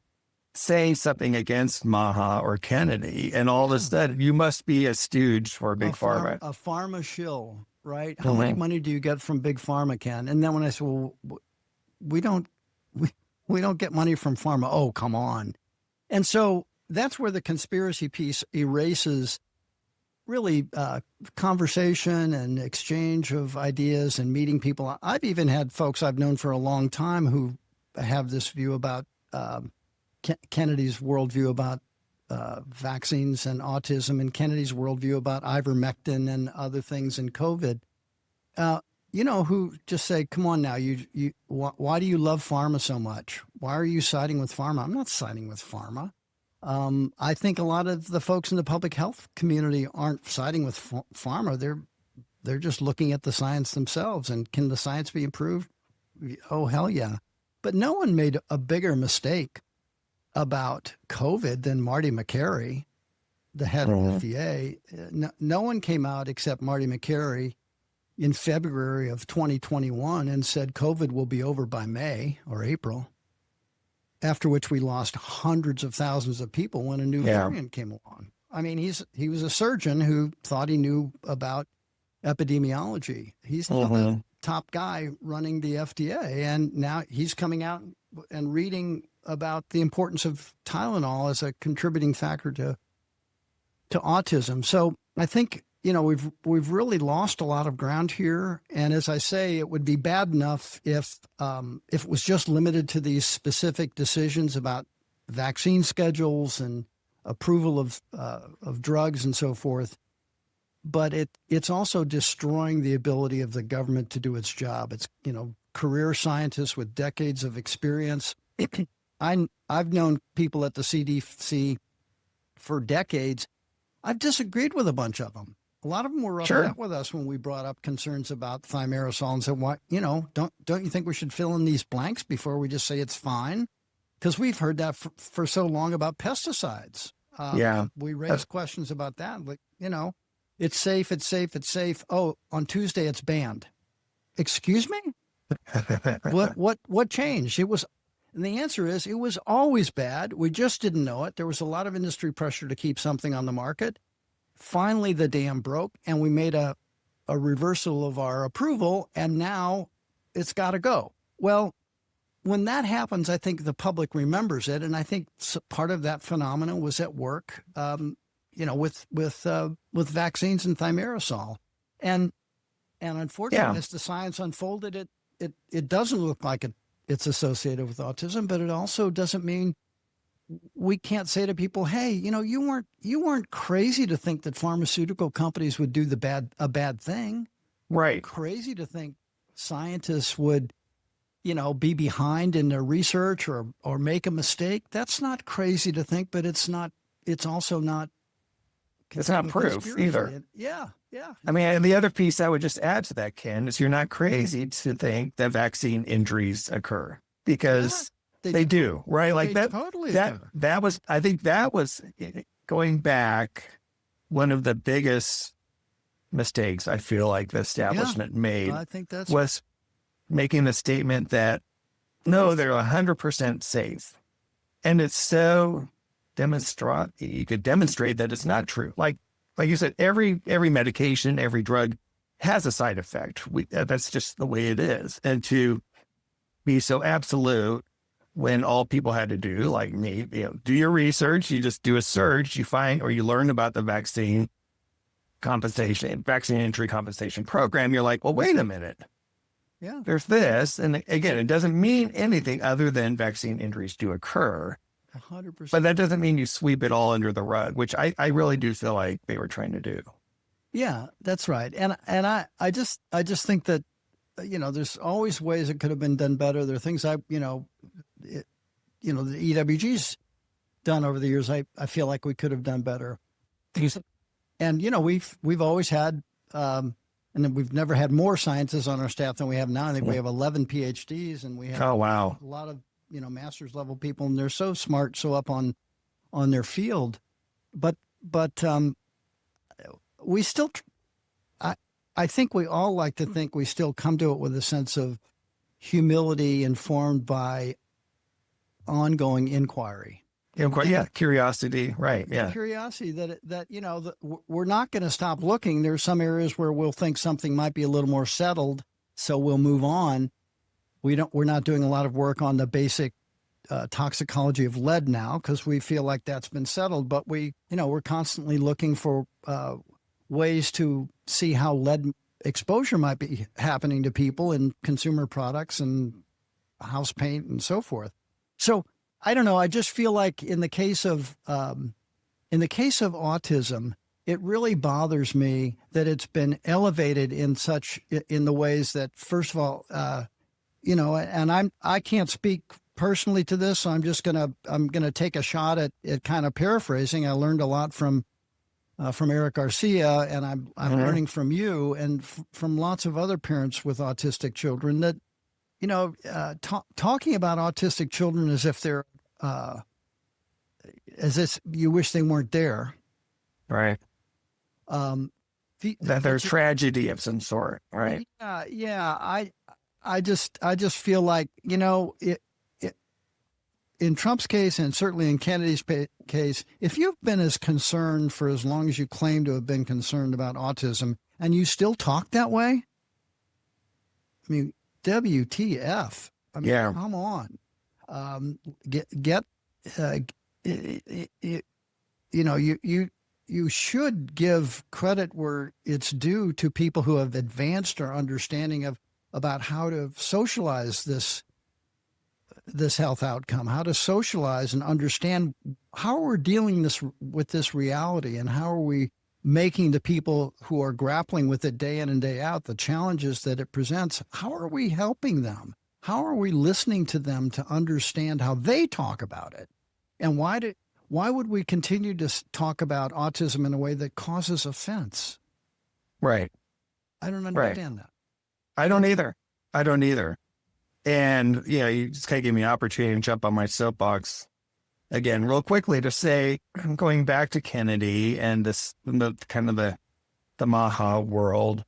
saying something against Maha or Kennedy, and all of a sudden you must be a stooge for Big Pharma. A pharma shill, right? How much money do you get from Big Pharma, Ken? And then when I said, well, we don't get money from pharma. Oh, come on. And so that's where the conspiracy piece erases really conversation and exchange of ideas and meeting people. I've even had folks I've known for a long time who have this view about Kennedy's worldview about vaccines and autism, and Kennedy's worldview about ivermectin and other things in COVID, who just say, come on now, why do you love pharma so much? why are you siding with pharma? I'm not siding with pharma. I think a lot of the folks in the public health community aren't siding with pharma. They're just looking at the science themselves. And can the science be improved? Oh, hell yeah. But no one made a bigger mistake about COVID than Marty Makary, the head of the FDA. No one came out except Marty Makary in February of 2021 and said COVID will be over by May or April, after which we lost hundreds of thousands of people when a new variant came along. I mean, he was a surgeon who thought he knew about epidemiology. He's the top guy running the FDA, and now he's coming out and reading about the importance of Tylenol as a contributing factor to autism. So I think, we've really lost a lot of ground here. And as I say, it would be bad enough if it was just limited to these specific decisions about vaccine schedules and approval of drugs and so forth. But it's also destroying the ability of the government to do its job. It's, career scientists with decades of experience. I've known people at the CDC for decades. I've disagreed with a bunch of them. A lot of them were upset with us when we brought up concerns about thimerosal and said, "What, don't you think we should fill in these blanks before we just say it's fine?" Because we've heard that for so long about pesticides. We raised questions about that. Like, it's safe, it's safe, it's safe. Oh, on Tuesday it's banned. Excuse me? What changed? And the answer is it was always bad. We just didn't know it. There was a lot of industry pressure to keep something on the market. Finally, the dam broke, and we made a reversal of our approval, and now it's got to go. Well, when that happens, I think the public remembers it, and I think part of that phenomenon was at work, with vaccines and thimerosal, and unfortunately, as the science unfolded, it doesn't look like it's associated with autism, but it also doesn't mean we can't say to people, hey, you weren't crazy to think that pharmaceutical companies would do a bad thing. Right. Crazy to think scientists would, be behind in their research or make a mistake. That's not crazy to think, but it's also not. It's not proof either. Yeah. I mean, and the other piece I would just add to that, Ken, is you're not crazy to think that vaccine injuries occur, because they do, right? Like that, totally I think that was going back, one of the biggest mistakes I feel like the establishment made. I think was making the statement that, no, they're 100% safe. And it's so you could demonstrate that it's not true. Like you said, every medication, every drug has a side effect. That's just the way it is. And to be so absolute when all people had to do, like me, do your research, you just do a search, you find, or you learn about the vaccine injury compensation program. You're like, well, wait a minute. Yeah. There's this. And again, it doesn't mean anything other than vaccine injuries do occur. 100%. But that doesn't mean you sweep it all under the rug, which I really do feel like they were trying to do. Yeah, that's right. And I just think that, there's always ways it could have been done better. There are things the EWG's done over the years. I feel like we could have done better. And, we've always had, and then we've never had more scientists on our staff than we have now. I think we have 11 PhDs, and we have a lot of, master's level people, and they're so smart, so up on their field. But we still, I think we all like to think we still come to it with a sense of humility informed by ongoing inquiry. Curiosity, right? Yeah, curiosity that we're not going to stop looking. There's some areas where we'll think something might be a little more settled, so we'll move on. We're not doing a lot of work on the basic toxicology of lead now because we feel like that's been settled. But we're constantly looking for ways to see how lead exposure might be happening to people in consumer products and house paint and so forth. So I don't know. I just feel like in the case of autism, it really bothers me that it's been elevated in the ways that, first of all, and I can't speak personally to this, so I'm gonna take a shot at kind of paraphrasing. I learned a lot from Eric Garcia, and I'm learning from you and from lots of other parents with autistic children that, talking about autistic children as if they're as if you wish they weren't there. Right. That there's tragedy of some sort, right? Yeah. I just feel like, in Trump's case, and certainly in Kennedy's case, if you've been as concerned for as long as you claim to have been concerned about autism, and you still talk that way, I mean, WTF? I mean, come on. You should give credit where it's due to people who have advanced our understanding about how to socialize this health outcome, how to socialize and understand how we're dealing with this reality, and how are we making the people who are grappling with it day in and day out, the challenges that it presents, how are we helping them? How are we listening to them to understand how they talk about it? And why would we continue to talk about autism in a way that causes offense? Right. I don't understand that. I don't either. And, you just kind of gave me an opportunity to jump on my soapbox again real quickly to say, going back to Kennedy and the Maha world,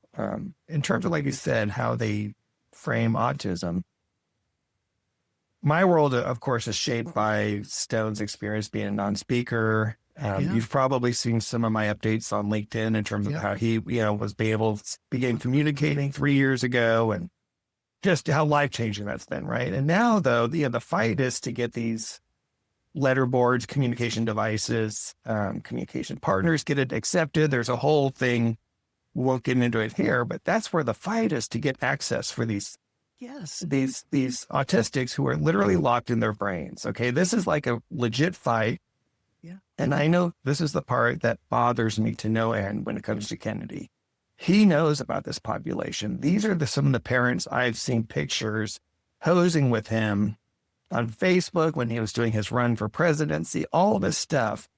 in terms of, like you said, how they frame autism. My world, of course, is shaped by Stone's experience being a non-speaker. You've probably seen some of my updates on LinkedIn in terms of how he, began communicating 3 years ago, and just how life-changing that's been, right? And now, though, the fight is to get these letterboards, communication devices, communication partners get it accepted. There's a whole thing. We won't get into it here, but that's where the fight is, to get access for these autistics who are literally locked in their brains. Okay, this is like a legit fight. Yeah. And I know this is the part that bothers me to no end when it comes to Kennedy. He knows about this population. These are some of the parents I've seen pictures posing with him on Facebook when he was doing his run for presidency, all this stuff.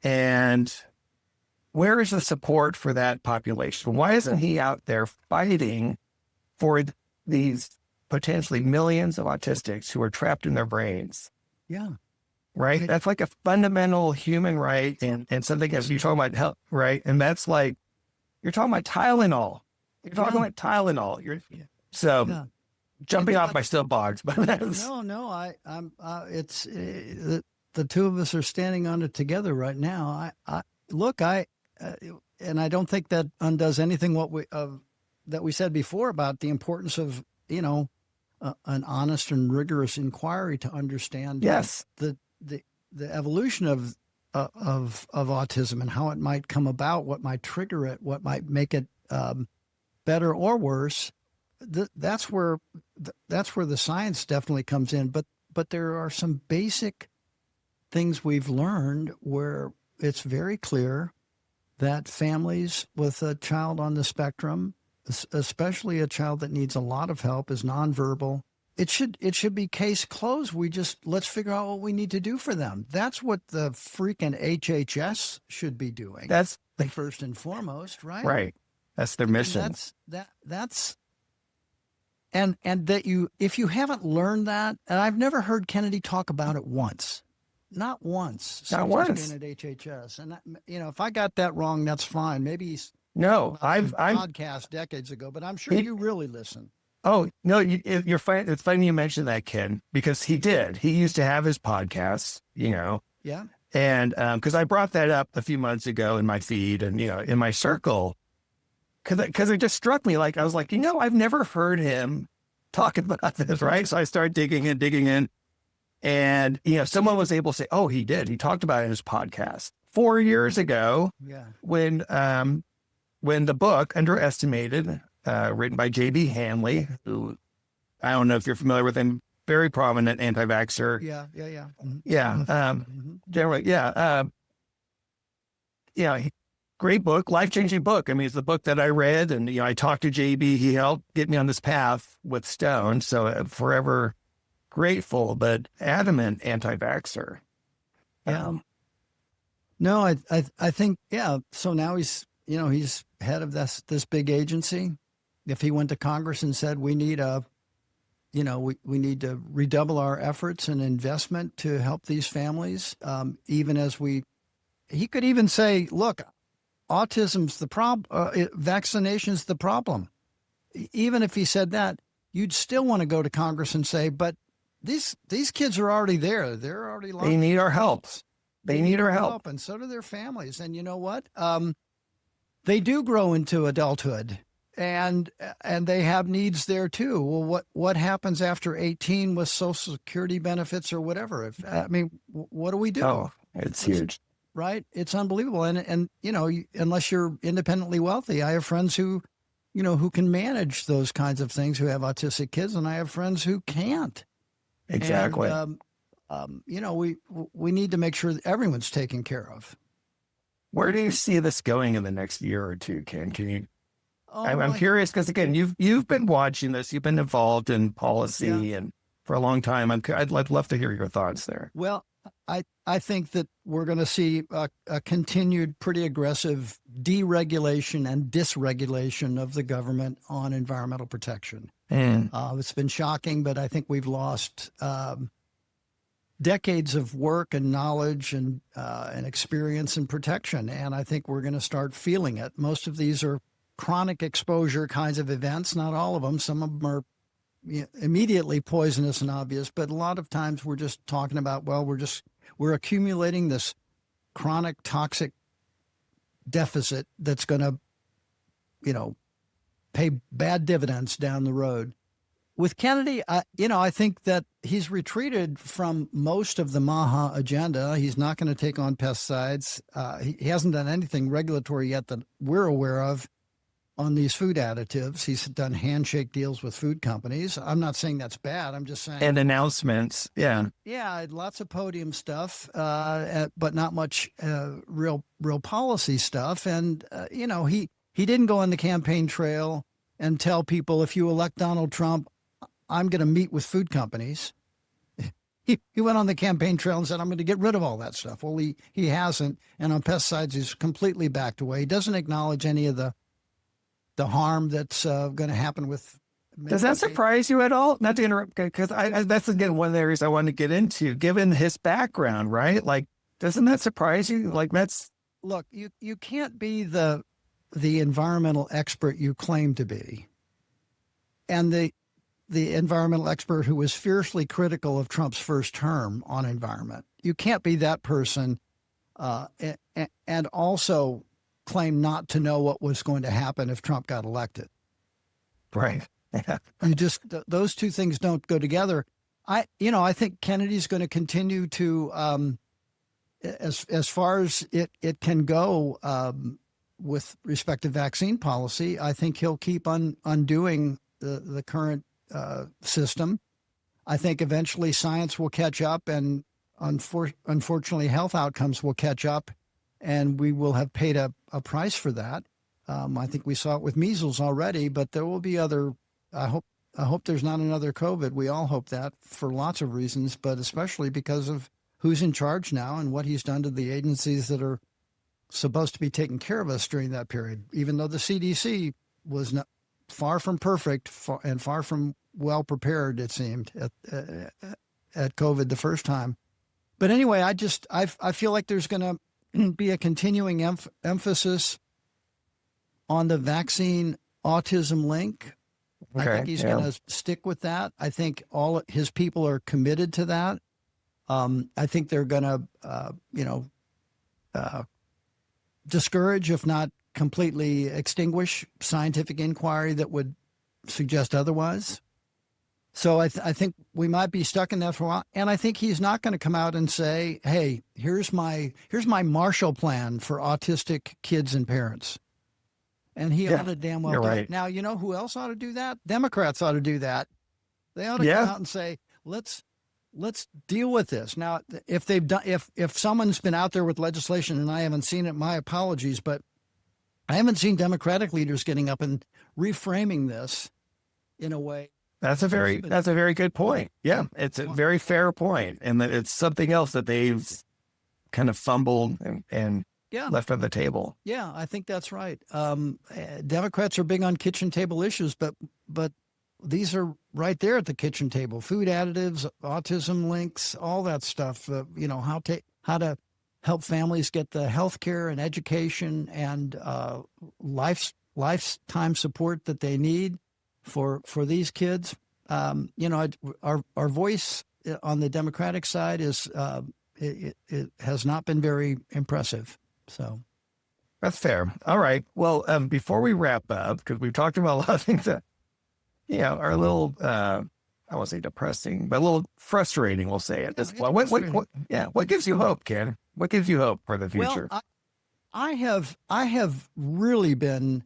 And where is the support for that population? Why isn't he out there fighting for these potentially millions of autistics who are trapped in their brains? Yeah. Right? That's like a fundamental human right, and something as you're talking about health, right? And that's like, you're talking about Tylenol. You're talking about Tylenol. Jumping off my soapbox, but I'm. It's the two of us are standing on it together right now. And I don't think that undoes anything that we said before about the importance of an honest and rigorous inquiry to understand the evolution of autism and how it might come about, what might trigger it, what might make it better or worse. That's where the science definitely comes in. But there are some basic things we've learned where it's very clear that families with a child on the spectrum, especially a child that needs a lot of help, is nonverbal. It should be case closed. Let's figure out what we need to do for them. That's what the freaking HHS should be doing. That's first and foremost, right? Right. That's their mission. And that if you haven't learned that, and I've never heard Kennedy talk about it once. Not once. Not once. Been at HHS. And if I got that wrong, that's fine. Maybe he's I've podcast decades ago, but I'm sure you really listen. Oh, no, you're fine. It's funny you mentioned that, Ken, because he did. He used to have his podcasts, Yeah. And because I brought that up a few months ago in my feed and, in my circle, because it just struck me. Like, I was like, I've never heard him talk about this, right? So I started digging in. And, someone was able to say, oh, he did. He talked about it in his podcast 4 years ago. Yeah. When the book Underestimated, written by J.B. Hanley, who I don't know if you're familiar with him, very prominent anti-vaxxer. Yeah. Mm-hmm. Yeah. Generally, great book, life-changing book. I mean, it's the book that I read, and, I talked to J.B. He helped get me on this path with Stone. So forever grateful but adamant anti-vaxxer. Yeah. No, I think, yeah. So now he's head of this big agency. If he went to Congress and said, we need we need to redouble our efforts and investment to help these families, even as he could even say, look, autism's the problem, vaccination's the problem. Even if he said that, you'd still want to go to Congress and say, but these kids are already there. They're already They need our help. They need our help. And so do their families. And you know what? They do grow into adulthood, and they have needs there too. Well, what happens after 18 with Social Security benefits or whatever? What do we do? Oh, it's huge. Right? It's unbelievable. And unless you're independently wealthy, I have friends who can manage those kinds of things, who have autistic kids, and I have friends who can't. Exactly. And, we need to make sure that everyone's taken care of. Where do you see this going in the next year or two, Ken? Can you? Oh, I'm curious because, again, you've been watching this. You've been involved in policy and for a long time. I'd love to hear your thoughts there. Well, I think that we're going to see a continued pretty aggressive deregulation and dysregulation of the government on environmental protection. It's been shocking, but I think we've lost decades of work and knowledge and experience and protection. And I think we're going to start feeling it. Most of these are chronic exposure kinds of events. Not all of them. Some of them are immediately poisonous and obvious, but a lot of times we're just talking about, well, we're accumulating this chronic toxic deficit that's going to, pay bad dividends down the road. With Kennedy, I think that he's retreated from most of the MAHA agenda. He's not going to take on pesticides. He hasn't done anything regulatory yet that we're aware of on these food additives. He's done handshake deals with food companies. I'm not saying that's bad. I'm just saying. And announcements. Yeah. Yeah. Lots of podium stuff, but not much real policy stuff. And, he didn't go on the campaign trail and tell people, if you elect Donald Trump, I'm going to meet with food companies. He went on the campaign trail and said, I'm going to get rid of all that stuff. Well, he hasn't. And on pesticides, he's completely backed away. He doesn't acknowledge any of the harm that's going to happen with. Does that surprise you at all? Not to interrupt, because that's, again, one of the areas I want to get into, given his background, right? Like, doesn't that surprise you? Like, look, you can't be the environmental expert you claim to be. And the environmental expert who was fiercely critical of Trump's first term on environment. You can't be that person and also claim not to know what was going to happen if Trump got elected. Right. You just, those two things don't go together. I think Kennedy's going to continue to, as far as it can go with respect to vaccine policy, I think he'll keep undoing the current system. I think eventually science will catch up, and unfortunately health outcomes will catch up, and we will have paid a price for that. I think we saw it with measles already, but there will be other. I hope there's not another COVID. We all hope that, for lots of reasons, but especially because of who's in charge now and what he's done to the agencies that are supposed to be taking care of us during that period. Even though the CDC was not far from perfect and far from well prepared, it seemed, at COVID the first time. But anyway, I feel like there's going to be a continuing emphasis on the vaccine autism link. Okay, I think he's going to stick with that. I think all his people are committed to that. I think they're going to, discourage, if not completely extinguish, scientific inquiry that would suggest otherwise. So I think we might be stuck in that for a while. And I think he's not going to come out and say, hey, here's my Marshall Plan for autistic kids and parents. And he ought to damn well do it. Now, you know who else ought to do that? Democrats ought to do that. They ought to come out and say, let's deal with this. Now, if they've done, if someone's been out there with legislation and I haven't seen it, my apologies, but I haven't seen Democratic leaders getting up and reframing this in a way That's a very good point. Yeah, it's a very fair point, and that it's something else that they've kind of fumbled and Yeah. left on the table. Yeah, I think that's right. Democrats are big on kitchen table issues, but these are right there at the kitchen table: food additives, autism links, all that stuff. How to help families get the health care and education and lifetime support that they need for these kids. Our voice on the Democratic side is it has not been very impressive. So That's fair. All right. Well, before we wrap up, because we've talked about a lot of things that are a little I won't say depressing, but a little frustrating. We'll say at this point. What gives you hope, Ken? What gives you hope for the future? Well, I have really been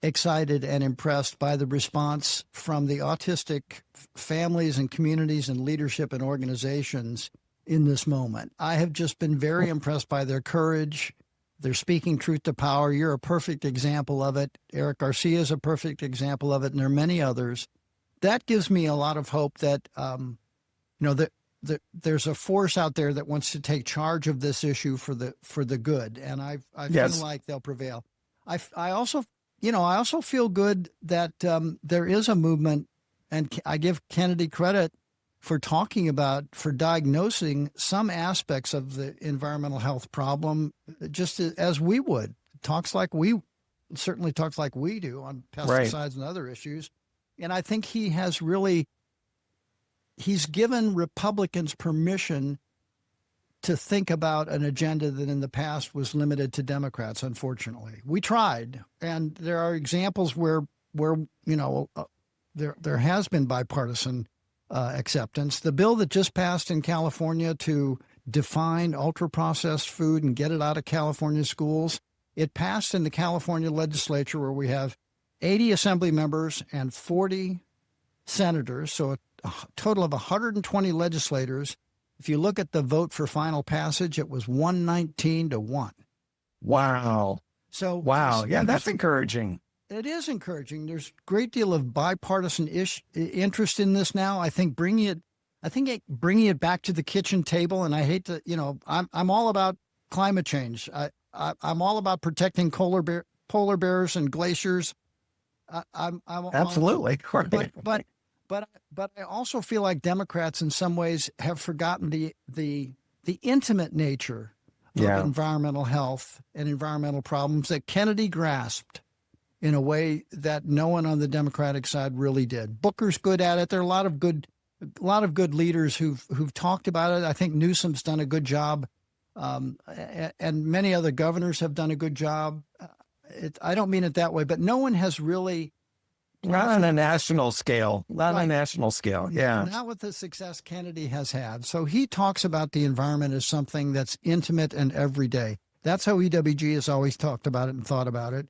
excited and impressed by the response from the autistic families and communities and leadership and organizations in this moment. I have just been very impressed by their courage. They're speaking truth to power. You're a perfect example of it. Eric Garcia is a perfect example of it, and there are many others. That gives me a lot of hope that there's a force out there that wants to take charge of this issue for the good, and I feel like they'll prevail. I also feel good that there is a movement, and I give Kennedy credit for diagnosing some aspects of the environmental health problem, just as we would. Certainly talks like we do on pesticides and other issues. And I think he's given Republicans permission to think about an agenda that in the past was limited to Democrats. Unfortunately, we tried, and there are examples where there has been bipartisan acceptance. The bill that just passed in California to define ultra-processed food and get it out of California schools, it passed in the California legislature, where we have 80 assembly members and 40 senators, so a total of 120 legislators. If you look at the vote for final passage, it was 119-1. Wow. Yeah, that's encouraging. It is encouraging. There's a great deal of bipartisan interest in this now. I think bringing it back to the kitchen table. And I hate to, I'm all about climate change. I'm all about protecting polar bears and glaciers. I'm absolutely. But I also feel like Democrats in some ways have forgotten the intimate nature of environmental health and environmental problems that Kennedy grasped in a way that no one on the Democratic side really did. Booker's good at it. There are a lot of good leaders who've talked about it. I think Newsom's done a good job, and many other governors have done a good job. I don't mean it that way, but no one has really. Not on a national scale. Not on a national scale. Yeah. Not with the success Kennedy has had. So he talks about the environment as something that's intimate and everyday. That's how EWG has always talked about it and thought about it.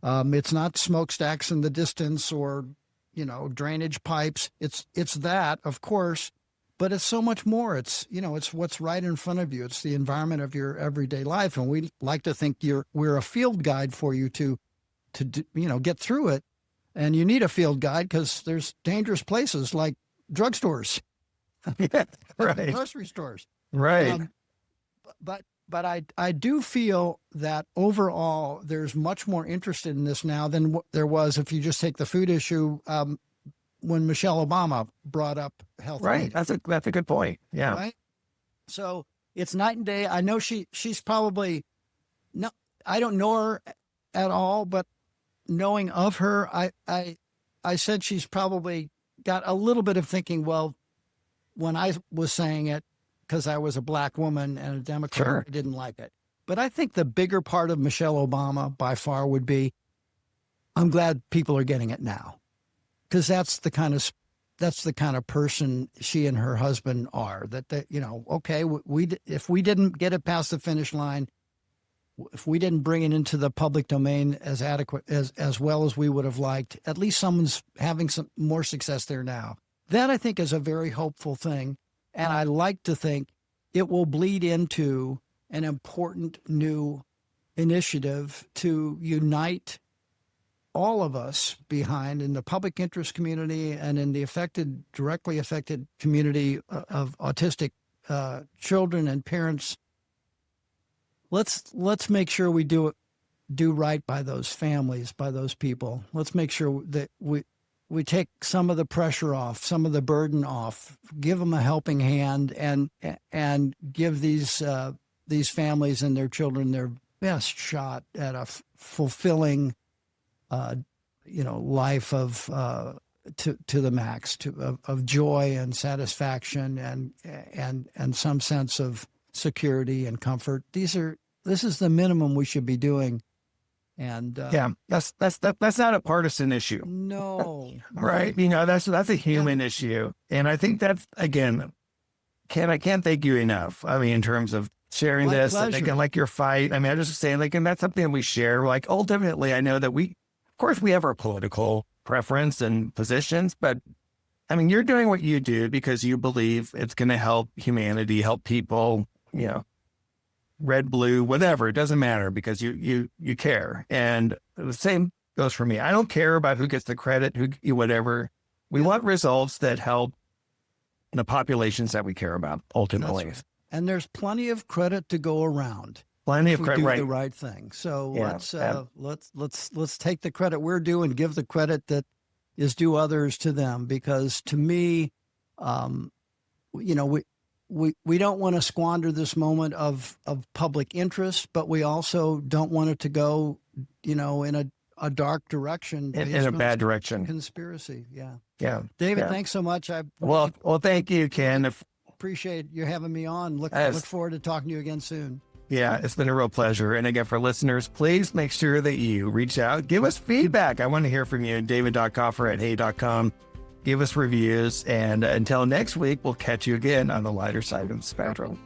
It's not smokestacks in the distance or, drainage pipes. It's that, of course, but it's so much more. It's what's right in front of you. It's the environment of your everyday life. And we like to think we're a field guide for you to get through it. And you need a field guide because there's dangerous places like drugstores, grocery stores. Right. But I do feel that overall there's much more interest in this now than there was if you just take the food issue when Michelle Obama brought up health. Right. That's a good point. Yeah. Right. So it's night and day. I know she's probably no. I don't know her at all, but knowing of her, I said she's probably got a little bit of thinking. Well, when I was saying it, because I was a black woman and a Democrat, I didn't like it. But I think the bigger part of Michelle Obama by far would be, I'm glad people are getting it now, because that's the kind of person she and her husband are. Okay, if we didn't get it past the finish line, if we didn't bring it into the public domain as adequate as well as we would have liked, at least someone's having some more success there now. That I think is a very hopeful thing. And I like to think it will bleed into an important new initiative to unite all of us behind in the public interest community and in the directly affected community of autistic children and parents. Let's make sure we do right by those families, by those people. Let's make sure that we take some of the pressure off, some of the burden off, give them a helping hand, and give these families and their children their best shot at a fulfilling, life of to the max, of joy and satisfaction and some sense of security and comfort. This is the minimum we should be doing. And that's not a partisan issue. No, right? That's a human issue, and I think that's, again, I can't thank you enough. I mean, in terms of sharing My this, pleasure. and I like your fight. I mean, I'm just saying, and that's something that we share. Like, ultimately, I know that of course, we have our political preference and positions, but I mean, you're doing what you do because you believe it's going to help humanity, help people, red, blue, whatever. It doesn't matter because you care. And the same goes for me. I don't care about who gets the credit, whatever. We want results that help the populations that we care about, ultimately. That's right. And there's plenty of credit to go around. Plenty of We credit, do right? the right thing. So Yeah, let's take the credit we're due and give the credit that is due others to them. Because to me, we don't want to squander this moment of public interest, but we also don't want it to go, in a dark direction, in a bad direction. Conspiracy. Yeah. Yeah. David, Yeah. thanks so much. Well, thank you, Ken. Appreciate you having me on. Look forward to talking to you again soon. Yeah, it's been a real pleasure. And again, for listeners, please make sure that you reach out, give us feedback. I want to hear from you. David.Coffer@hey.com. Give us reviews. And until next week, we'll catch you again on the lighter side of the spectrum.